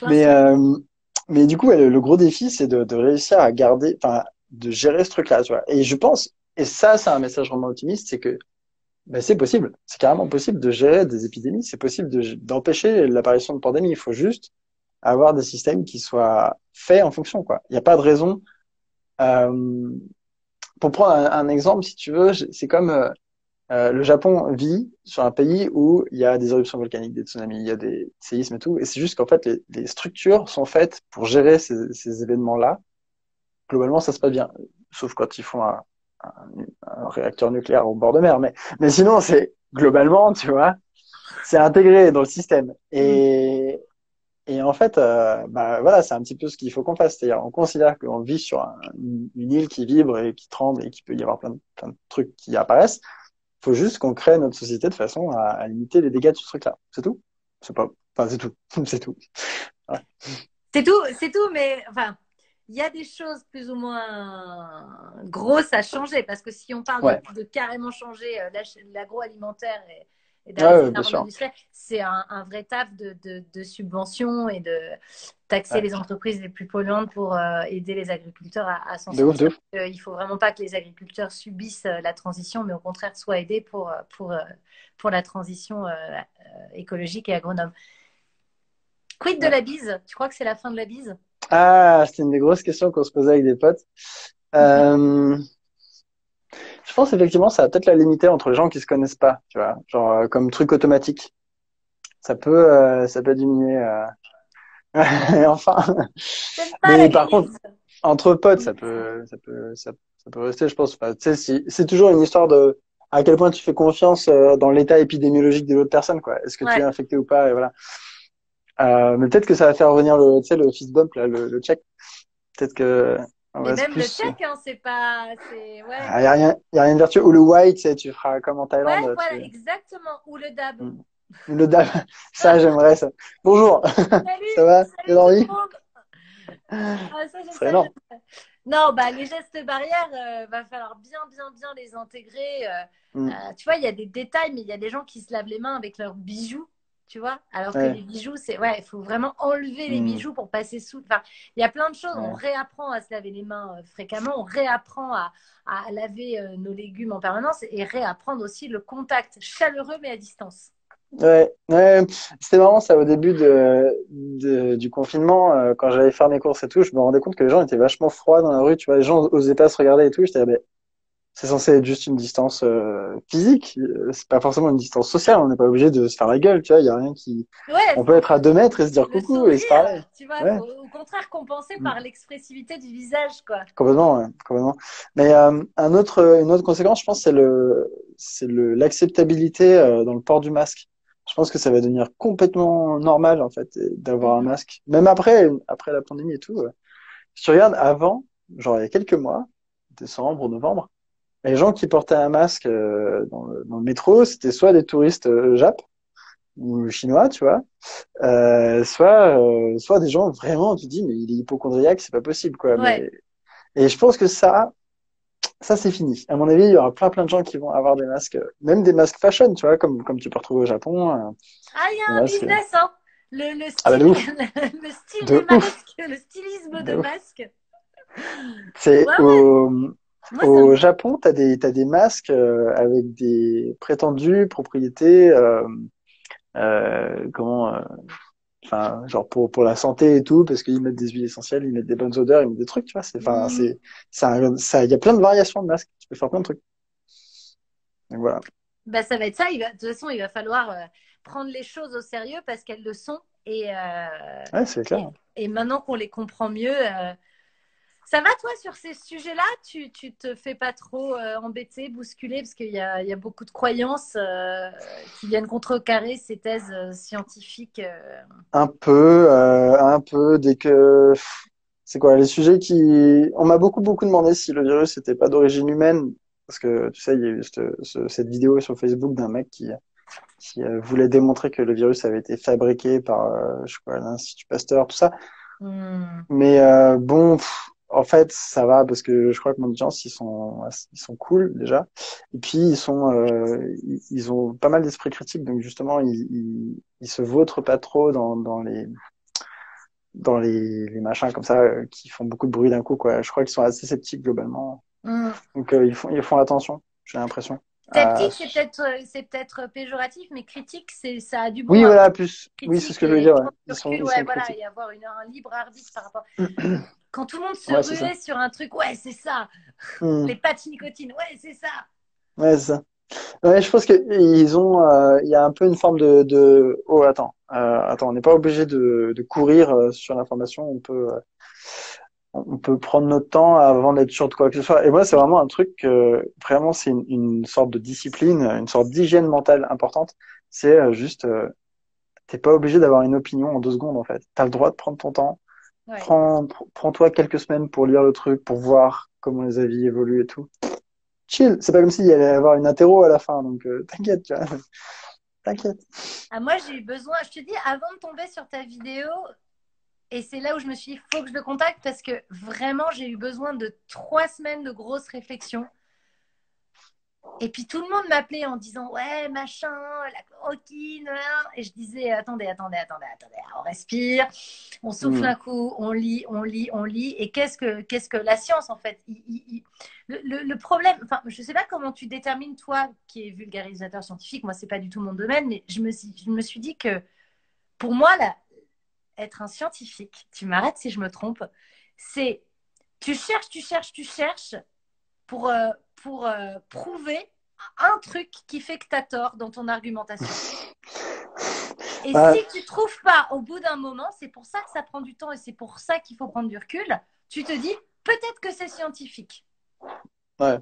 Ouais, Mais, cluster. mais du coup, ouais, le gros défi, c'est de réussir à garder, enfin, de gérer ce truc-là, tu vois. Et je pense, et ça, c'est un message vraiment optimiste, c'est que, ben, c'est possible. C'est carrément possible de gérer des épidémies. C'est possible d'empêcher l'apparition de pandémies. Il faut juste avoir des systèmes qui soient faits en fonction, quoi. Il n'y a pas de raison. Euh, pour prendre un exemple, si tu veux, c'est comme le Japon vit sur un pays où il y a des éruptions volcaniques, des tsunamis, il y a des séismes et tout. Et c'est juste qu'en fait, les structures sont faites pour gérer ces événements-là. Globalement, ça se passe bien, sauf quand ils font un, un réacteur nucléaire au bord de mer. Mais sinon, c'est globalement, tu vois, c'est intégré dans le système. Hmm. Et en fait, bah voilà, c'est un petit peu ce qu'il faut qu'on fasse. C'est-à-dire, on considère qu'on vit sur une île qui vibre et qui tremble et qu'il peut y avoir plein de trucs qui apparaissent. Il faut juste qu'on crée notre société de façon à limiter les dégâts de ce truc-là. C'est tout. C'est pas, enfin, c'est tout. C'est tout. Ouais. C'est tout, mais enfin, il y a des choses plus ou moins grosses à changer parce que si on parle Ouais. de carrément changer l'agroalimentaire et Ouais, d'arrêter ouais, bien d'argent sûr. industriel. C'est un vrai taf de subvention et de taxer Ouais. les entreprises les plus polluantes pour aider les agriculteurs à s'en De ouf, de sortir. ouf. Il ne faut vraiment pas que les agriculteurs subissent la transition, mais au contraire soient aidés pour la transition écologique et agronome. Quid de Ouais. la bise? Tu crois que c'est la fin de la bise? Ah, c'était une des grosses questions qu'on se posait avec des potes. Euh, je pense effectivement, ça va peut-être la limiter entre les gens qui se connaissent pas, tu vois, genre comme truc automatique. Ça peut diminuer. Enfin, T'aimes pas la mais par contre, bise? entre potes, ça peut rester, je pense. Enfin, tu sais, c'est toujours une histoire de à quel point tu fais confiance dans l'état épidémiologique de l'autre personne, quoi. Est-ce que tu es Ouais. infecté ou pas, et voilà. Mais peut-être que ça va faire revenir tu sais, le fist bump, là, le check. Peut-être que on Mais va même le plus. check, hein, c'est pas. C'est. Ouais. Y a rien de vertueux. Ou le white, tu sais, tu feras comme en Ouais, Thaïlande, voilà, exactement. Ou le dab. Mm. Le dab, ça, j'aimerais ça. Bonjour, ça Salut, va? Bien salut tout dormi? le monde. Ah, ça, Ce j'aime serait ça, énorme. j'aime ça. Non, bah, les gestes barrières, va falloir bien, bien, bien les intégrer. Mm. Tu vois, il y a des détails, mais il y a des gens qui se lavent les mains avec leurs bijoux, tu vois. Alors que Ouais. les bijoux, c'est. Ouais, il faut vraiment enlever les Mm. bijoux pour passer sous. Enfin, il y a plein de choses. On Ouais. réapprend à se laver les mains fréquemment. On réapprend à laver nos légumes en permanence et réapprendre aussi le contact chaleureux, mais à distance. Ouais, ouais, c'était marrant ça au début du confinement, quand j'allais faire mes courses et tout, je me rendais compte que les gens étaient vachement froids dans la rue, tu vois, les gens osaient pas se regarder et tout, j'étais, mais c'est censé être juste une distance physique, c'est pas forcément une distance sociale, on n'est pas obligé de se faire la gueule, tu vois, il y a rien qui... Ouais, On peut être à 2 mètres et se dire le coucou et se parler. sourire, tu vois, Ouais. faut au contraire compenser Mm. par l'expressivité du visage, quoi. Complètement, ouais, complètement. Mais une autre conséquence, je pense, l'acceptabilité dans le port du masque. Je pense que ça va devenir complètement normal en fait d'avoir un Mhm. masque, même après la pandémie et tout. Si tu regardes avant, genre il y a quelques mois, décembre, novembre, les gens qui portaient un masque dans le métro, c'était soit des touristes Jap ou chinois, tu vois, soit des gens vraiment, tu te dis mais il est hypochondriaque, c'est pas possible quoi. Ouais. Et je pense que ça, c'est fini. À mon avis, il y aura plein de gens qui vont avoir des masques, même des masques fashion, tu vois, comme tu peux retrouver au Japon, Ah, il y des a un masques. business, hein. Le Ah bah style, de ouf, le style des de ouf, masques, le stylisme de de ouf. masques. C'est Ouais, ouais. Moi, ça me... au Japon, t'as des masques avec des prétendues propriétés, comment, enfin, genre pour la santé et tout, parce qu'ils mettent des huiles essentielles, ils mettent des bonnes odeurs, ils mettent des trucs, tu vois. Enfin, Hmm. il y a plein de variations de masques. Tu peux faire plein de trucs. Donc voilà. Bah, ça va être ça. De toute façon, il va falloir prendre les choses au sérieux parce qu'elles le sont. Ouais, c'est clair. Et maintenant qu'on les comprend mieux, ça va, toi, sur ces sujets-là? Tu te fais pas trop embêter, bousculer, parce qu'il y a beaucoup de croyances qui viennent contrecarrer ces thèses scientifiques. Un peu, dès que, c'est quoi, les sujets on m'a beaucoup demandé si le virus n'était pas d'origine humaine, parce que, tu sais, il y a eu cette vidéo sur Facebook d'un mec qui voulait démontrer que le virus avait été fabriqué par, je sais pas, l'Institut Pasteur, tout ça. Hmm. Mais bon, en fait, ça va parce que je crois que mon gens ils sont cool déjà. Et puis ils ont pas mal d'esprit critique, donc justement ils se vautrent pas trop dans les machins comme ça qui font beaucoup de bruit d'un coup quoi. Je crois qu'ils sont assez sceptiques globalement. Hmm. Donc ils font attention, j'ai l'impression. Sceptique, c'est peut-être péjoratif, mais critique, ça a du bon Oui à voilà, plus oui c'est ce critique que je veux et dire. Ouais. prendre du recul, Ils ouais, sont voilà, critiques. et avoir un libre arbitre par rapport. Quand tout le monde se Ouais c'est ça. ruait sur un truc, ouais, c'est ça, Hmm. les patchs nicotine, ouais, c'est ça. Ouais c'est ça. Ouais, je pense que il y a un peu une forme oh, attends, on n'est pas obligé de courir sur l'information. On peut prendre notre temps avant d'être sûr de quoi que ce soit. Et moi, c'est vraiment un truc vraiment, c'est une sorte de discipline, une sorte d'hygiène mentale importante. C'est juste, t'es pas obligé d'avoir une opinion en 2 secondes, en fait. T'as le droit de prendre ton temps. Ouais. Prends-toi quelques semaines pour lire le truc, pour voir comment les avis évoluent et tout. Chill. C'est pas comme s'il y allait y avoir une interro à la fin, donc t'inquiète, tu vois. T'inquiète. Ah, moi, j'ai eu besoin, je te dis, avant de tomber sur ta vidéo, et c'est là où je me suis dit, faut que je le contacte parce que vraiment, j'ai eu besoin de 3 semaines de grosses réflexions Et puis tout le monde m'appelait en disant ouais machin, la chloroquine, et je disais attendez, on respire, on souffle Hmm. un coup, on lit. Et qu'est-ce que la science en fait le problème, enfin je sais pas comment tu détermines toi qui es vulgarisateur scientifique, moi c'est pas du tout mon domaine, mais je me suis dit que pour moi là, être un scientifique, tu m'arrêtes si je me trompe, c'est tu cherches pour, prouver un truc qui fait que tu as tort dans ton argumentation. Et si Ouais, tu ne trouves pas au bout d'un moment, c'est pour ça que ça prend du temps et c'est pour ça qu'il faut prendre du recul, tu te dis peut-être que c'est scientifique. ouais.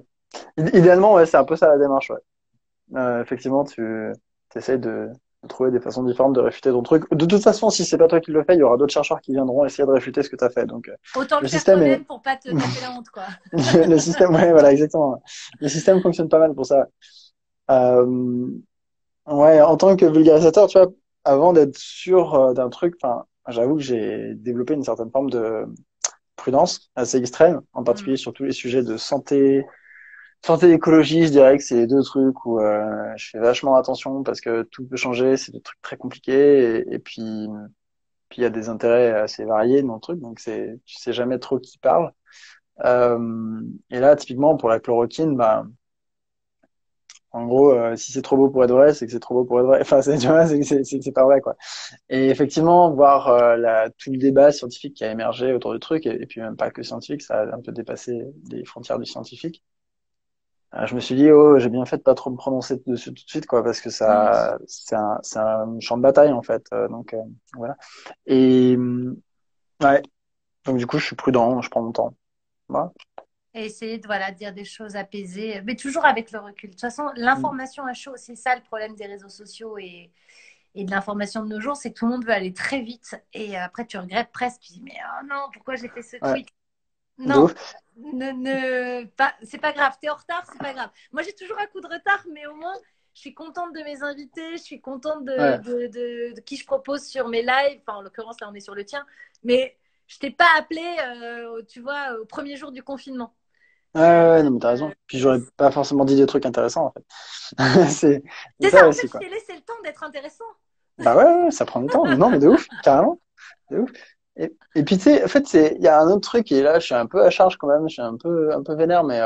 Idéalement, ouais, c'est un peu ça la démarche, ouais. Effectivement, tu essaies de trouver des façons différentes de réfuter ton truc. De toute façon, si c'est pas toi qui le fais, il y aura d'autres chercheurs qui viendront essayer de réfuter ce que tu as fait. Donc, Autant le le faire système est, toi-même pour pas te taper la honte, quoi. le système, ouais, voilà, exactement. Le système fonctionne pas mal pour ça. Euh, ouais, en tant que vulgarisateur, tu vois, avant d'être sûr d'un truc, enfin, j'avoue que j'ai développé une certaine forme de prudence assez extrême, en particulier Mm. sur tous les sujets de santé. Santé et écologie, je dirais que c'est les deux trucs où je fais vachement attention parce que tout peut changer, c'est des trucs très compliqués et puis il y a des intérêts assez variés dans le truc, donc tu sais jamais trop qui parle. Et là, typiquement pour la chloroquine, bah en gros, si c'est trop beau pour être vrai, c'est que c'est trop beau pour être vrai. Enfin, tu vois, c'est pas vrai quoi. Et effectivement, voir tout le débat scientifique qui a émergé autour du truc et puis même pas que scientifique, ça a un peu dépassé les frontières du scientifique. Je me suis dit, oh, j'ai bien fait de pas trop me prononcer dessus tout de suite, quoi, parce que Mm. c'est un champ de bataille, en fait. Voilà. Et, ouais. Donc, du coup, je suis prudent, je prends mon temps. Voilà. Et essayer de voilà, dire des choses apaisées, mais toujours avec le recul. De toute façon, Mm. l'information à chaud, c'est ça le problème des réseaux sociaux et de l'information de nos jours, c'est que tout le monde veut aller très vite. Et après, tu regrettes presque. Tu dis, mais oh non, pourquoi j'ai fait ce Ouais. tweet? De Non, ouf. c'est pas grave. T'es en retard, c'est pas grave. Moi, j'ai toujours un coup de retard, mais au moins, je suis contente de mes invités. Je suis contente Ouais. de qui je propose sur mes lives. Enfin, en l'occurrence, là, on est sur le tien. Mais je t'ai pas appelé, tu vois, au premier jour du confinement. Ouais, non, mais t'as raison. Puis, j'aurais pas forcément dit des trucs intéressants, en fait. C'est C'est ça, ça en fait, aussi, je quoi. t'ai laissé le temps d'être intéressant. Bah ouais, ça prend du temps. Non, mais de ouf, carrément. De ouf. Et puis, tu sais, en fait, il y a un autre truc, et là, je suis un peu à charge quand même, je suis un peu vénère, mais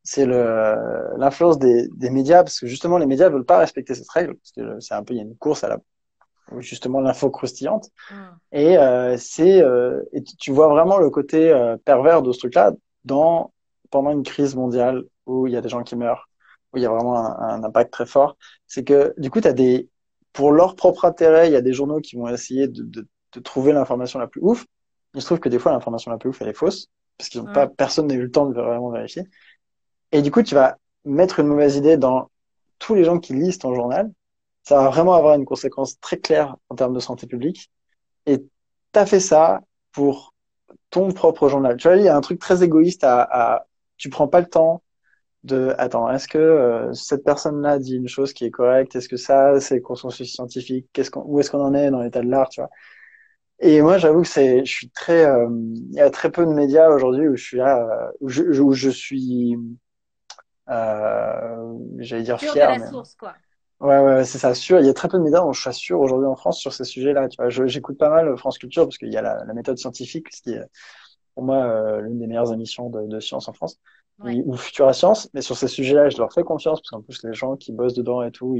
c'est l'influence des médias parce que justement les médias veulent pas respecter cette règle parce que c'est un peu il y a une course à la justement l'info croustillante Mm. et et tu vois vraiment le côté pervers de ce truc-là dans pendant une crise mondiale où il y a des gens qui meurent où il y a vraiment un impact très fort c'est que du coup t'as des pour leur propre intérêt il y a des journaux qui vont essayer de trouver l'information la plus ouf il se trouve que des fois l'information la plus ouf elle est fausse parce qu'ils ont pas Mm. personne n'a eu le temps de vraiment vérifier et du coup, tu vas mettre une mauvaise idée dans tous les gens qui lisent ton journal. Ça va vraiment avoir une conséquence très claire en termes de santé publique. Et tu as fait ça pour ton propre journal. Tu vois, il y a un truc très égoïste tu prends pas le temps de, attends, est-ce que cette personne-là dit une chose qui est correcte? Est-ce que ça, c'est le consensus scientifique? Où est-ce qu'on en est dans l'état de l'art, tu vois? Et moi, j'avoue que je suis il y a très peu de médias aujourd'hui où je suis là, où je suis j'allais dire Sûr de fier, la mais source, quoi. ouais, c'est ça, sûr. Il y a très peu de médias dont je suis sûr aujourd'hui en France sur ces sujets-là. Tu vois, j'écoute pas mal France Culture parce qu'il y a la méthode scientifique, ce qui est pour moi l'une des meilleures émissions de science en France, Ouais. ou Futura Science. Mais sur ces sujets-là, je leur fais confiance parce qu'en plus les gens qui bossent dedans et tout,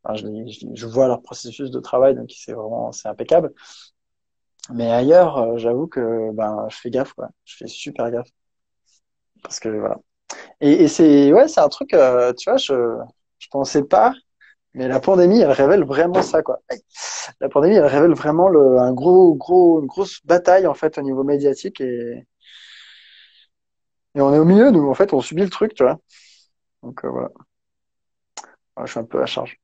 enfin, je vois leur processus de travail, donc c'est impeccable. Mais ailleurs, j'avoue que ben je fais gaffe, quoi. Je fais super gaffe parce que voilà. Et c'est un truc, tu vois, je pensais pas. Mais la pandémie, elle révèle vraiment ça, quoi. La pandémie, elle révèle vraiment une grosse bataille, en fait, au niveau médiatique et on est au milieu, nous, en fait, on subit le truc, tu vois. Donc, voilà. Ouais, je suis un peu à charge.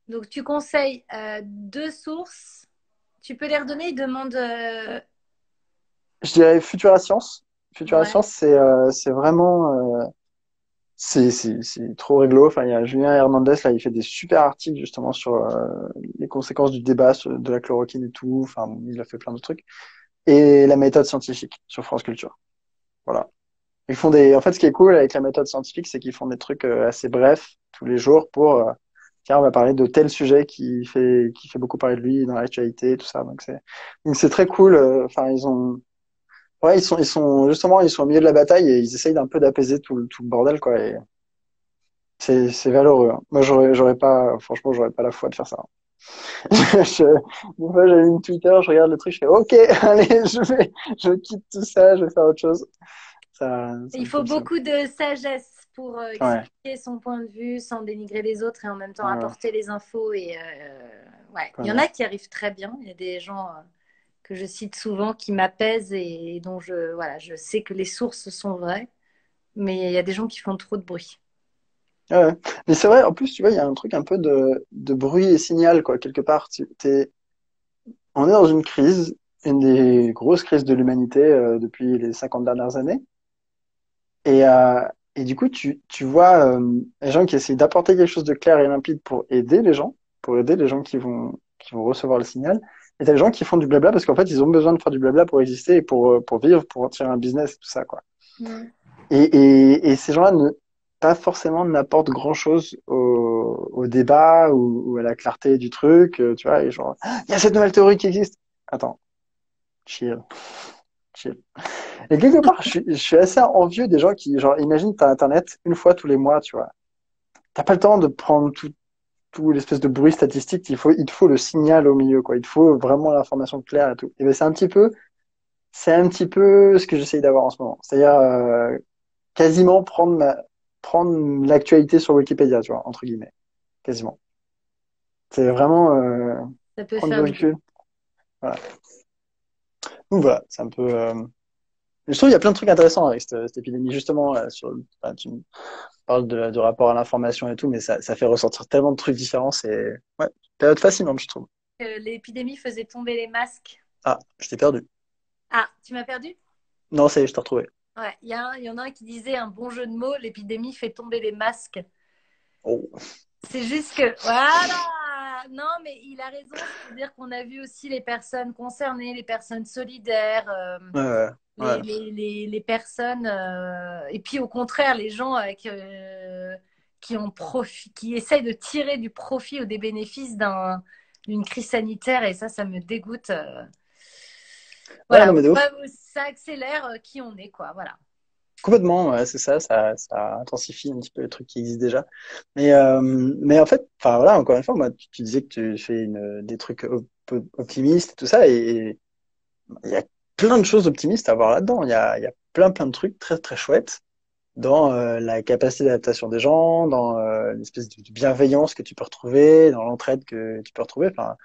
Donc, tu conseilles deux sources. Tu peux les redonner, ils demandent. Je dirais Futura Science. Futura Ouais. Science, c'est vraiment, c'est trop réglo. Enfin, il y a Julien Hernandez, là, il fait des super articles, justement, sur les conséquences du débat de la chloroquine et tout. Enfin, il a fait plein de trucs. Et la méthode scientifique sur France Culture. Voilà. En fait, ce qui est cool avec la méthode scientifique, c'est qu'ils font des trucs assez brefs tous les jours pour, tiens, on va parler de tel sujet qui fait beaucoup parler de lui dans l'actualité, tout ça. Donc c'est très cool. Enfin, ouais, justement, ils sont au milieu de la bataille et ils essayent d'un peu d'apaiser tout le bordel, quoi. Et c'est valeureux, hein. Moi, franchement, j'aurais pas la foi de faire ça. Je, des fois, j'allume Twitter, je regarde le truc, je fais, OK, allez, je quitte tout ça, je vais faire autre chose. Ça Il me fait faut le seum. beaucoup de sagesse pour Ouais, expliquer son point de vue sans dénigrer les autres et en même temps ouais, ouais, apporter les infos. Ouais, il y en vraiment. a qui arrivent très bien. Il y a des gens que je cite souvent qui m'apaisent et dont voilà, je sais que les sources sont vraies, mais il y a des gens qui font trop de bruit. Ouais, ouais. Mais c'est vrai, en plus, tu vois, il y a un truc un peu de bruit et signal, quoi, quelque part. On est dans une crise, une des grosses crises de l'humanité depuis les 50 dernières années. Et, euh, et du coup, tu vois les gens qui essayent d'apporter quelque chose de clair et limpide pour aider les gens qui vont recevoir le signal. Et t'as les gens qui font du blabla parce qu'en fait, ils ont besoin de faire du blabla pour exister et pour vivre, pour tirer un business et tout ça, quoi. Mm. Et ces gens-là pas forcément n'apportent grand-chose au débat ou à la clarté du truc, tu vois, et genre, ah, il y a cette nouvelle théorie qui existe. Attends, chill, chill. Et quelque part, je suis assez envieux des gens qui, genre, imagine, t'as Internet une fois tous les mois, tu vois. T'as pas le temps de prendre tout l'espèce de bruit statistique, il te faut le signal au milieu, quoi. Il te faut vraiment l'information claire et tout. Et ben, c'est un petit peu ce que j'essaye d'avoir en ce moment. C'est-à-dire, quasiment prendre l'actualité sur Wikipédia, tu vois, entre guillemets. Quasiment. C'est vraiment, Ça peut prendre du faire du bien. recul. Voilà. Donc voilà, c'est un peu, je trouve qu'il y a plein de trucs intéressants avec cette épidémie, justement, enfin, tu me parles du rapport à l'information et tout, mais ça fait ressortir tellement de trucs différents. C'est, ouais, période fascinante, je trouve. L'épidémie faisait tomber les masques. Ah, je t'ai perdu. Ah, tu m'as perdu? Non, ça y est, je t'ai retrouvé. Ouais, il y en a un qui disait un bon jeu de mots, l'épidémie fait tomber les masques. Oh. C'est juste que, voilà, non, mais il a raison, c'est-à-dire qu'on a vu aussi les personnes concernées, les personnes solidaires, Ouais, ouais. les personnes, et puis au contraire, les gens qui essayent de tirer du profit ou des bénéfices d'une crise sanitaire, et ça me dégoûte. Ouais, non, Voilà, mais de ouf. ça accélère qui on est, quoi, voilà. Complètement, ouais, c'est ça intensifie un petit peu les trucs qui existent déjà. Mais en fait, enfin voilà, encore une fois, moi, tu disais que tu fais des trucs optimistes et tout ça, et il y a plein de choses optimistes à voir là-dedans. Il y a plein de trucs très très chouettes dans la capacité d'adaptation des gens, dans l'espèce de bienveillance que tu peux retrouver, dans l'entraide que tu peux retrouver. Enfin,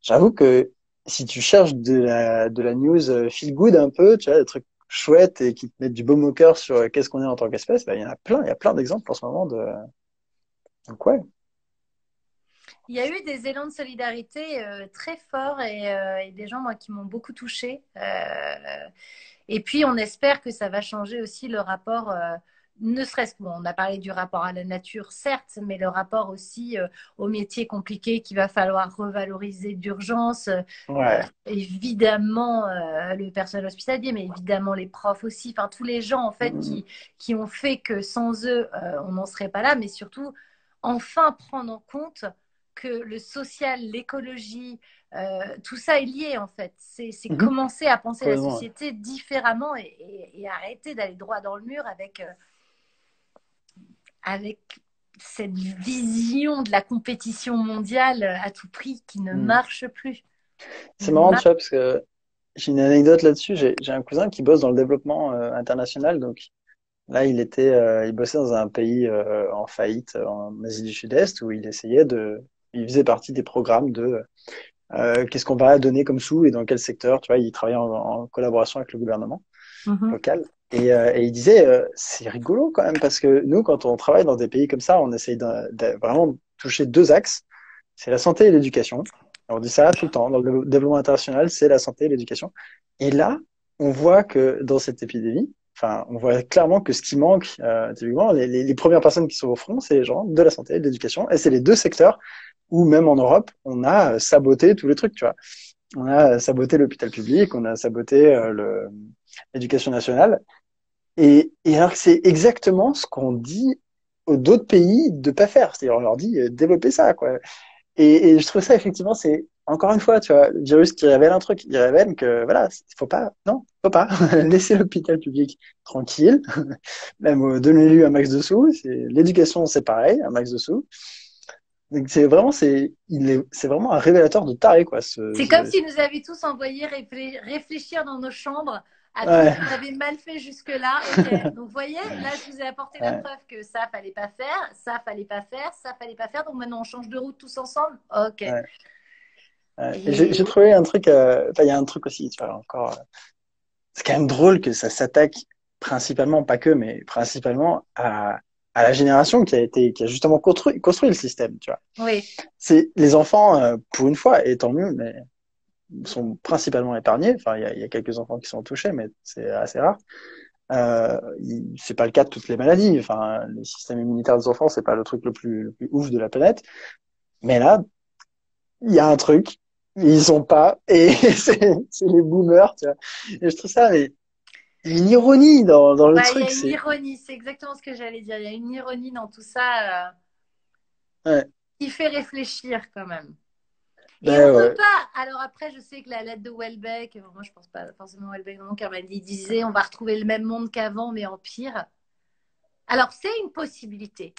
j'avoue que si tu cherches de la news feel good un peu, tu vois, des trucs chouettes et qui te mettent du baume au cœur sur qu'est-ce qu'on est en tant qu'espèce, bah, il y a plein d'exemples en ce moment donc ouais. Il y a eu des élans de solidarité très forts et des gens moi, qui m'ont beaucoup touchée. Et puis, on espère que ça va changer aussi le rapport, ne serait-ce que, bon, on a parlé du rapport à la nature, certes, mais le rapport aussi aux métiers compliqués qu'il va falloir revaloriser d'urgence. Ouais. Évidemment, le personnel hospitalier, mais évidemment les profs aussi. Enfin, tous les gens, en fait, Mm, qui ont fait que sans eux, on n'en serait pas là, mais surtout, enfin prendre en compte que le social, l'écologie, tout ça est lié en fait. C'est mhm. commencer à penser la Complètement, ouais. société différemment et arrêter d'aller droit dans le mur avec cette vision de la compétition mondiale à tout prix qui ne Mm. marche plus. C'est Ne marrant, marche... tu vois, parce que j'ai une anecdote là-dessus. J'ai un cousin qui bosse dans le développement international, donc là, il bossait dans un pays en faillite en Asie du Sud-Est où il faisait partie des programmes de qu'est-ce qu'on va donner comme sous et dans quel secteur, tu vois, il travaillait en collaboration avec le gouvernement Mhm. local. Et il disait, c'est rigolo quand même parce que nous, quand on travaille dans des pays comme ça, on essaye de vraiment toucher deux axes, c'est la santé et l'éducation. On dit ça tout le temps dans le développement international, c'est la santé et l'éducation. Et là, on voit que dans cette épidémie, enfin, on voit clairement que ce qui manque, typiquement, les premières personnes qui sont au front, c'est les gens de la santé et de l'éducation. Et c'est les deux secteurs où, même en Europe, on a saboté tous les trucs, tu vois. On a saboté l'hôpital public, on a saboté l'éducation nationale. Et alors que c'est exactement ce qu'on dit aux d'autres pays de pas faire. C'est-à-dire, on leur dit, développez ça, quoi. Et je trouve ça, effectivement, c'est, encore une fois, tu vois, le virus qui révèle un truc, il révèle que, voilà, faut pas, non, faut pas. Laisser l'hôpital public tranquille. Même, donnez-lui un max de sous. L'éducation, c'est pareil, un max de sous. Donc, c'est vraiment un révélateur de taré, quoi, C'est comme s'ils nous avaient tous envoyés réfléchir dans nos chambres à tout ce ouais, qu'on avait mal fait jusque-là. Ok, donc vous voyez, là je vous ai apporté la ouais, preuve que ça fallait pas faire, ça fallait pas faire, ça fallait pas faire. Donc maintenant on change de route tous ensemble. Ok. ouais. Ouais. Et j'ai Et trouvé un truc, enfin, il y a un truc aussi, tu vois, encore, c'est quand même drôle que ça s'attaque principalement, pas que, mais principalement à la génération qui a justement construit le système, tu vois. oui, C'est les enfants, pour une fois, et tant mieux, mais sont principalement épargnés. Enfin, il y a quelques enfants qui sont touchés, mais c'est assez rare. C'est pas le cas de toutes les maladies. Enfin, le système immunitaire des enfants, c'est pas le plus ouf de la planète. Mais là, il y a un truc, ils sont pas, et c'est les boomers, tu vois. Et je trouve ça, mais il y a une ironie dans le ouais, il y a truc, une c'est, ironie, c'est exactement ce que j'allais dire. Il y a une ironie dans tout ça ouais, qui fait réfléchir quand même. Et on ben peut ouais, pas. Alors après, je sais que la lettre de Welbeck, moi je pense pas forcément Welbeck dans mon cœur, mais il disait on va retrouver le même monde qu'avant, mais en pire. Alors c'est une possibilité,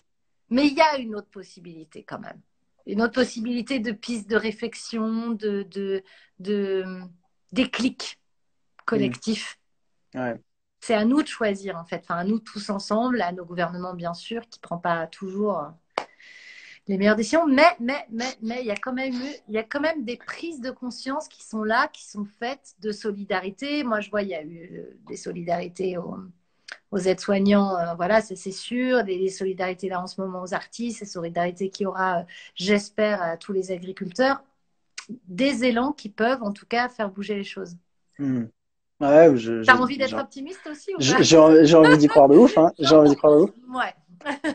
mais il y a une autre possibilité quand même. Une autre possibilité de piste de réflexion, de déclic hmm, collectif. ouais, C'est à nous de choisir en fait, enfin à nous tous ensemble, à nos gouvernements bien sûr, qui ne prend pas toujours les meilleures décisions, mais il y a quand même des prises de conscience qui sont là, qui sont faites de solidarité. Moi, je vois, il y a eu des solidarités aux aides-soignants, voilà, c'est sûr, des solidarités là en ce moment aux artistes, des solidarités qu'il y aura, j'espère, à tous les agriculteurs, des élans qui peuvent en tout cas faire bouger les choses. hmm. Ouais, T'as envie d'être optimiste aussi ou pas? j'ai envie d'y croire de ouf, hein, j'ai envie d'y croire de ouf. Ouais.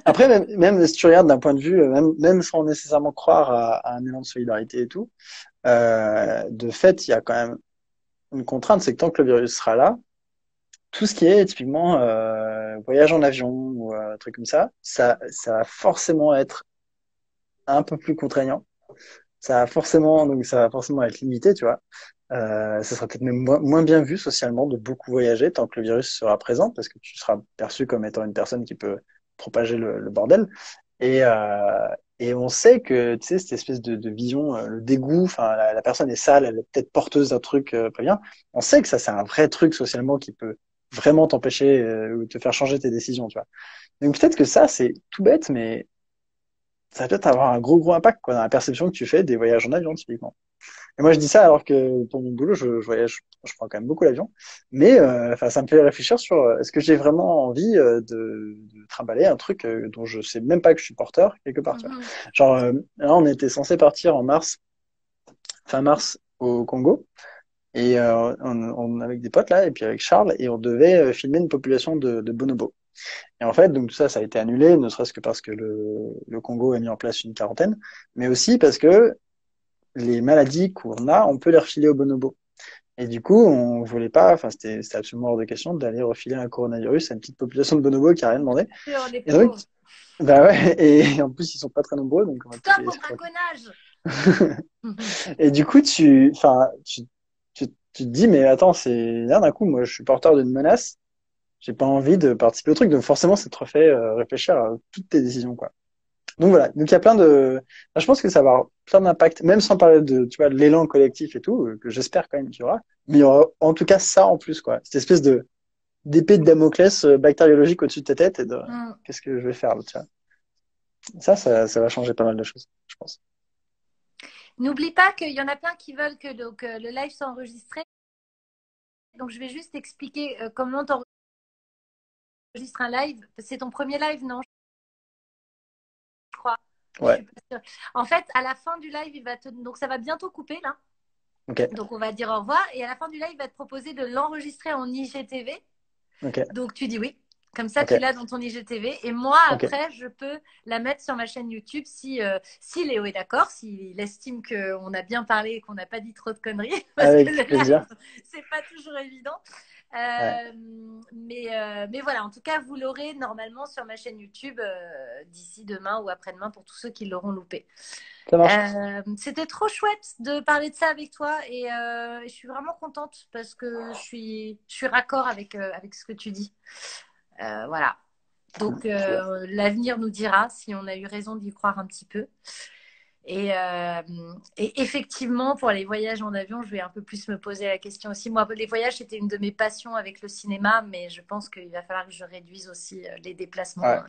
Après, même si tu regardes d'un point de vue, même sans nécessairement croire à un élan de solidarité et tout, de fait, il y a quand même une contrainte, c'est que tant que le virus sera là, tout ce qui est typiquement voyage en avion ou truc comme ça va forcément être un peu plus contraignant. Ça va forcément être limité, tu vois. Ça sera peut-être même moins bien vu socialement de beaucoup voyager tant que le virus sera présent, parce que tu seras perçu comme étant une personne qui peut propager le bordel. Et, euh, et on sait que, tu sais, cette espèce de vision, le dégoût, enfin, la personne est sale, elle est peut-être porteuse d'un truc pas bien. On sait que ça, c'est un vrai truc socialement qui peut vraiment t'empêcher ou te faire changer tes décisions, tu vois. Donc peut-être que ça, c'est tout bête, mais ça va peut-être avoir un gros impact, quoi, dans la perception que tu fais des voyages en avion, typiquement. Et moi, je dis ça alors que pour mon boulot, je voyage, je prends quand même beaucoup l'avion. Mais enfin, ça me fait réfléchir sur est-ce que j'ai vraiment envie de trimballer un truc dont je sais même pas que je suis porteur quelque part. Tu vois. Mhm. Genre là, on était censé partir en mars, fin mars au Congo, et avec des potes là, et puis avec Charles, et on devait filmer une population de bonobos. Et en fait, donc tout ça, ça a été annulé, ne serait-ce que parce que le Congo a mis en place une quarantaine, mais aussi parce que les maladies qu'on a, on peut les refiler aux bonobos. Et du coup, on voulait pas, enfin, c'était absolument hors de question d'aller refiler un coronavirus à une petite population de bonobos qui a rien demandé. Sur les Et donc, pauvres. bah ouais, et en plus, ils sont pas très nombreux, donc on va peut-être Stop les au laisser tranquilles. braconnage. Mhm. Et du coup, tu te dis, mais attends, c'est, là, d'un coup, moi, je suis porteur d'une menace, j'ai pas envie de participer au truc, donc forcément, ça te refait réfléchir à toutes tes décisions, quoi. Donc voilà, donc il y a plein de, enfin, je pense que ça va avoir plein d'impact, même sans parler de, tu vois, de l'élan collectif et tout, que j'espère quand même qu'il y aura, mais il y aura en tout cas ça en plus, quoi. Cette espèce de d'épée de Damoclès bactériologique au-dessus de ta tête et de Mhm. qu'est-ce que je vais faire là, tu vois. Ça va changer pas mal de choses, je pense. N'oublie pas qu'il y en a plein qui veulent que donc, le live soit enregistré. Donc, je vais juste expliquer comment tu enregistres un live. C'est ton premier live, non? Je crois. Je Ouais, suis pas sûre. En fait, à la fin du live, donc ça va bientôt couper là. ok, Donc, on va dire au revoir. Et à la fin du live, il va te proposer de l'enregistrer en IGTV. ok, Donc, tu dis oui. Comme ça, ok, tu l'as dans ton IGTV. Et moi, ok. après, je peux la mettre sur ma chaîne YouTube si Léo est d'accord, s'il estime qu'on a bien parlé et qu'on n'a pas dit trop de conneries. Parce que le Avec live, plaisir. c'est pas toujours évident. Ouais, Mais voilà, en tout cas, vous l'aurez normalement sur ma chaîne YouTube d'ici demain ou après-demain pour tous ceux qui l'auront loupé. ça marche. C'était trop chouette de parler de ça avec toi et je suis vraiment contente parce que je suis raccord avec ce que tu dis. Voilà. Donc, Super. l'avenir nous dira si on a eu raison d'y croire un petit peu. Et, euh, et effectivement, pour les voyages en avion, je vais un peu plus me poser la question aussi. Moi, les voyages, c'était une de mes passions avec le cinéma, mais je pense qu'il va falloir que je réduise aussi les déplacements. Ouais. Hein.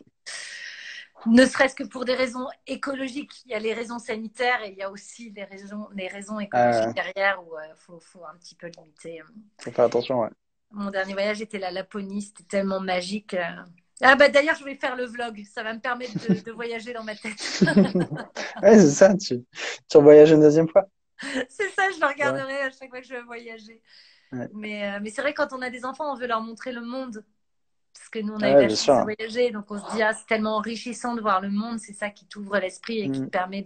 Ne serait-ce que pour des raisons écologiques. Il y a les raisons sanitaires et il y a aussi les raisons écologiques Euh, derrière où il faut un petit peu limiter. Faut faire attention, ouais. Mon dernier voyage était la Laponie, c'était tellement magique. Ah bah d'ailleurs, je vais faire le vlog. Ça va me permettre de voyager dans ma tête. Ouais, c'est ça, tu voyages une deuxième fois. C'est ça, je le Ouais, regarderai à chaque fois que je vais voyager. ouais. Mais c'est vrai, quand on a des enfants, on veut leur montrer le monde. Parce que nous, on a eu Ouais, la bien chance de sûr. voyager. Donc, on se dit, ah, c'est tellement enrichissant de voir le monde. C'est ça qui t'ouvre l'esprit et qui te Mm. permet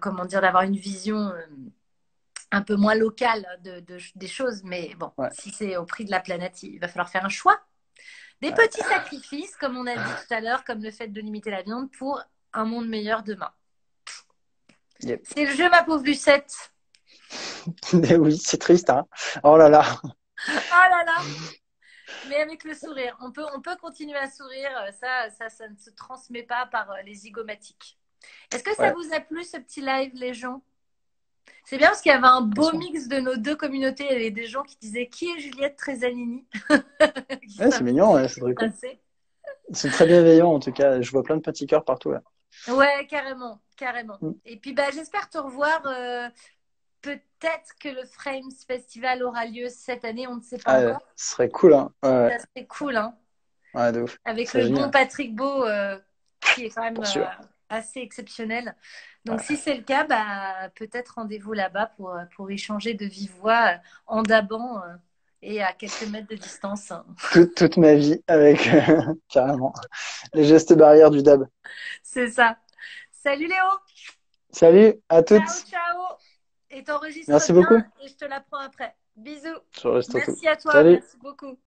comment dire, d'avoir une vision un peu moins locale des choses. Mais bon, Ouais. si c'est au prix de la planète, il va falloir faire un choix. Des Ouais. petits sacrifices, comme on a dit tout à l'heure, comme le fait de limiter la viande pour un monde meilleur demain. Yep. C'est le jeu, ma pauvre Lucette. Mais oui, c'est triste, hein. Oh là là. Oh là là. Mais avec le sourire. On peut continuer à sourire. Ça ne se transmet pas par les zygomatiques. Est-ce que ça Ouais, vous a plu, ce petit live, les gens? C'est bien parce qu'il y avait un bien beau sûr. mix de nos deux communautés. Il y avait des gens qui disaient qui est Juliette Trezzanini qui Ouais, c'est mignon, ouais, c'est très cool. s'intéressaient. C'est très bienveillant, en tout cas. Je vois plein de petits cœurs partout, là. Ouais, carrément, carrément. Mm. Et puis bah, j'espère te revoir. Peut-être que le Frames Festival aura lieu cette année, on ne sait pas Ah, encore. ce serait cool, hein. Ouais, ouais, Ça serait cool, hein. ouais, de ouf. Avec Ce serait le bon génial. Patrick Beau, qui est quand même Pour sûr. assez exceptionnel. Donc, Ouais. si c'est le cas, bah, peut-être rendez-vous là-bas pour échanger de vive voix en dabant et à quelques mètres de distance. Toute ma vie avec, carrément, les gestes barrières du dab. C'est ça. Salut Léo! Salut à Ciao, toutes. ciao! Et t'enregistres Merci bien beaucoup. et je te l'apprends après. Bisous. Je reste tout. Merci à toi, Salut. merci beaucoup.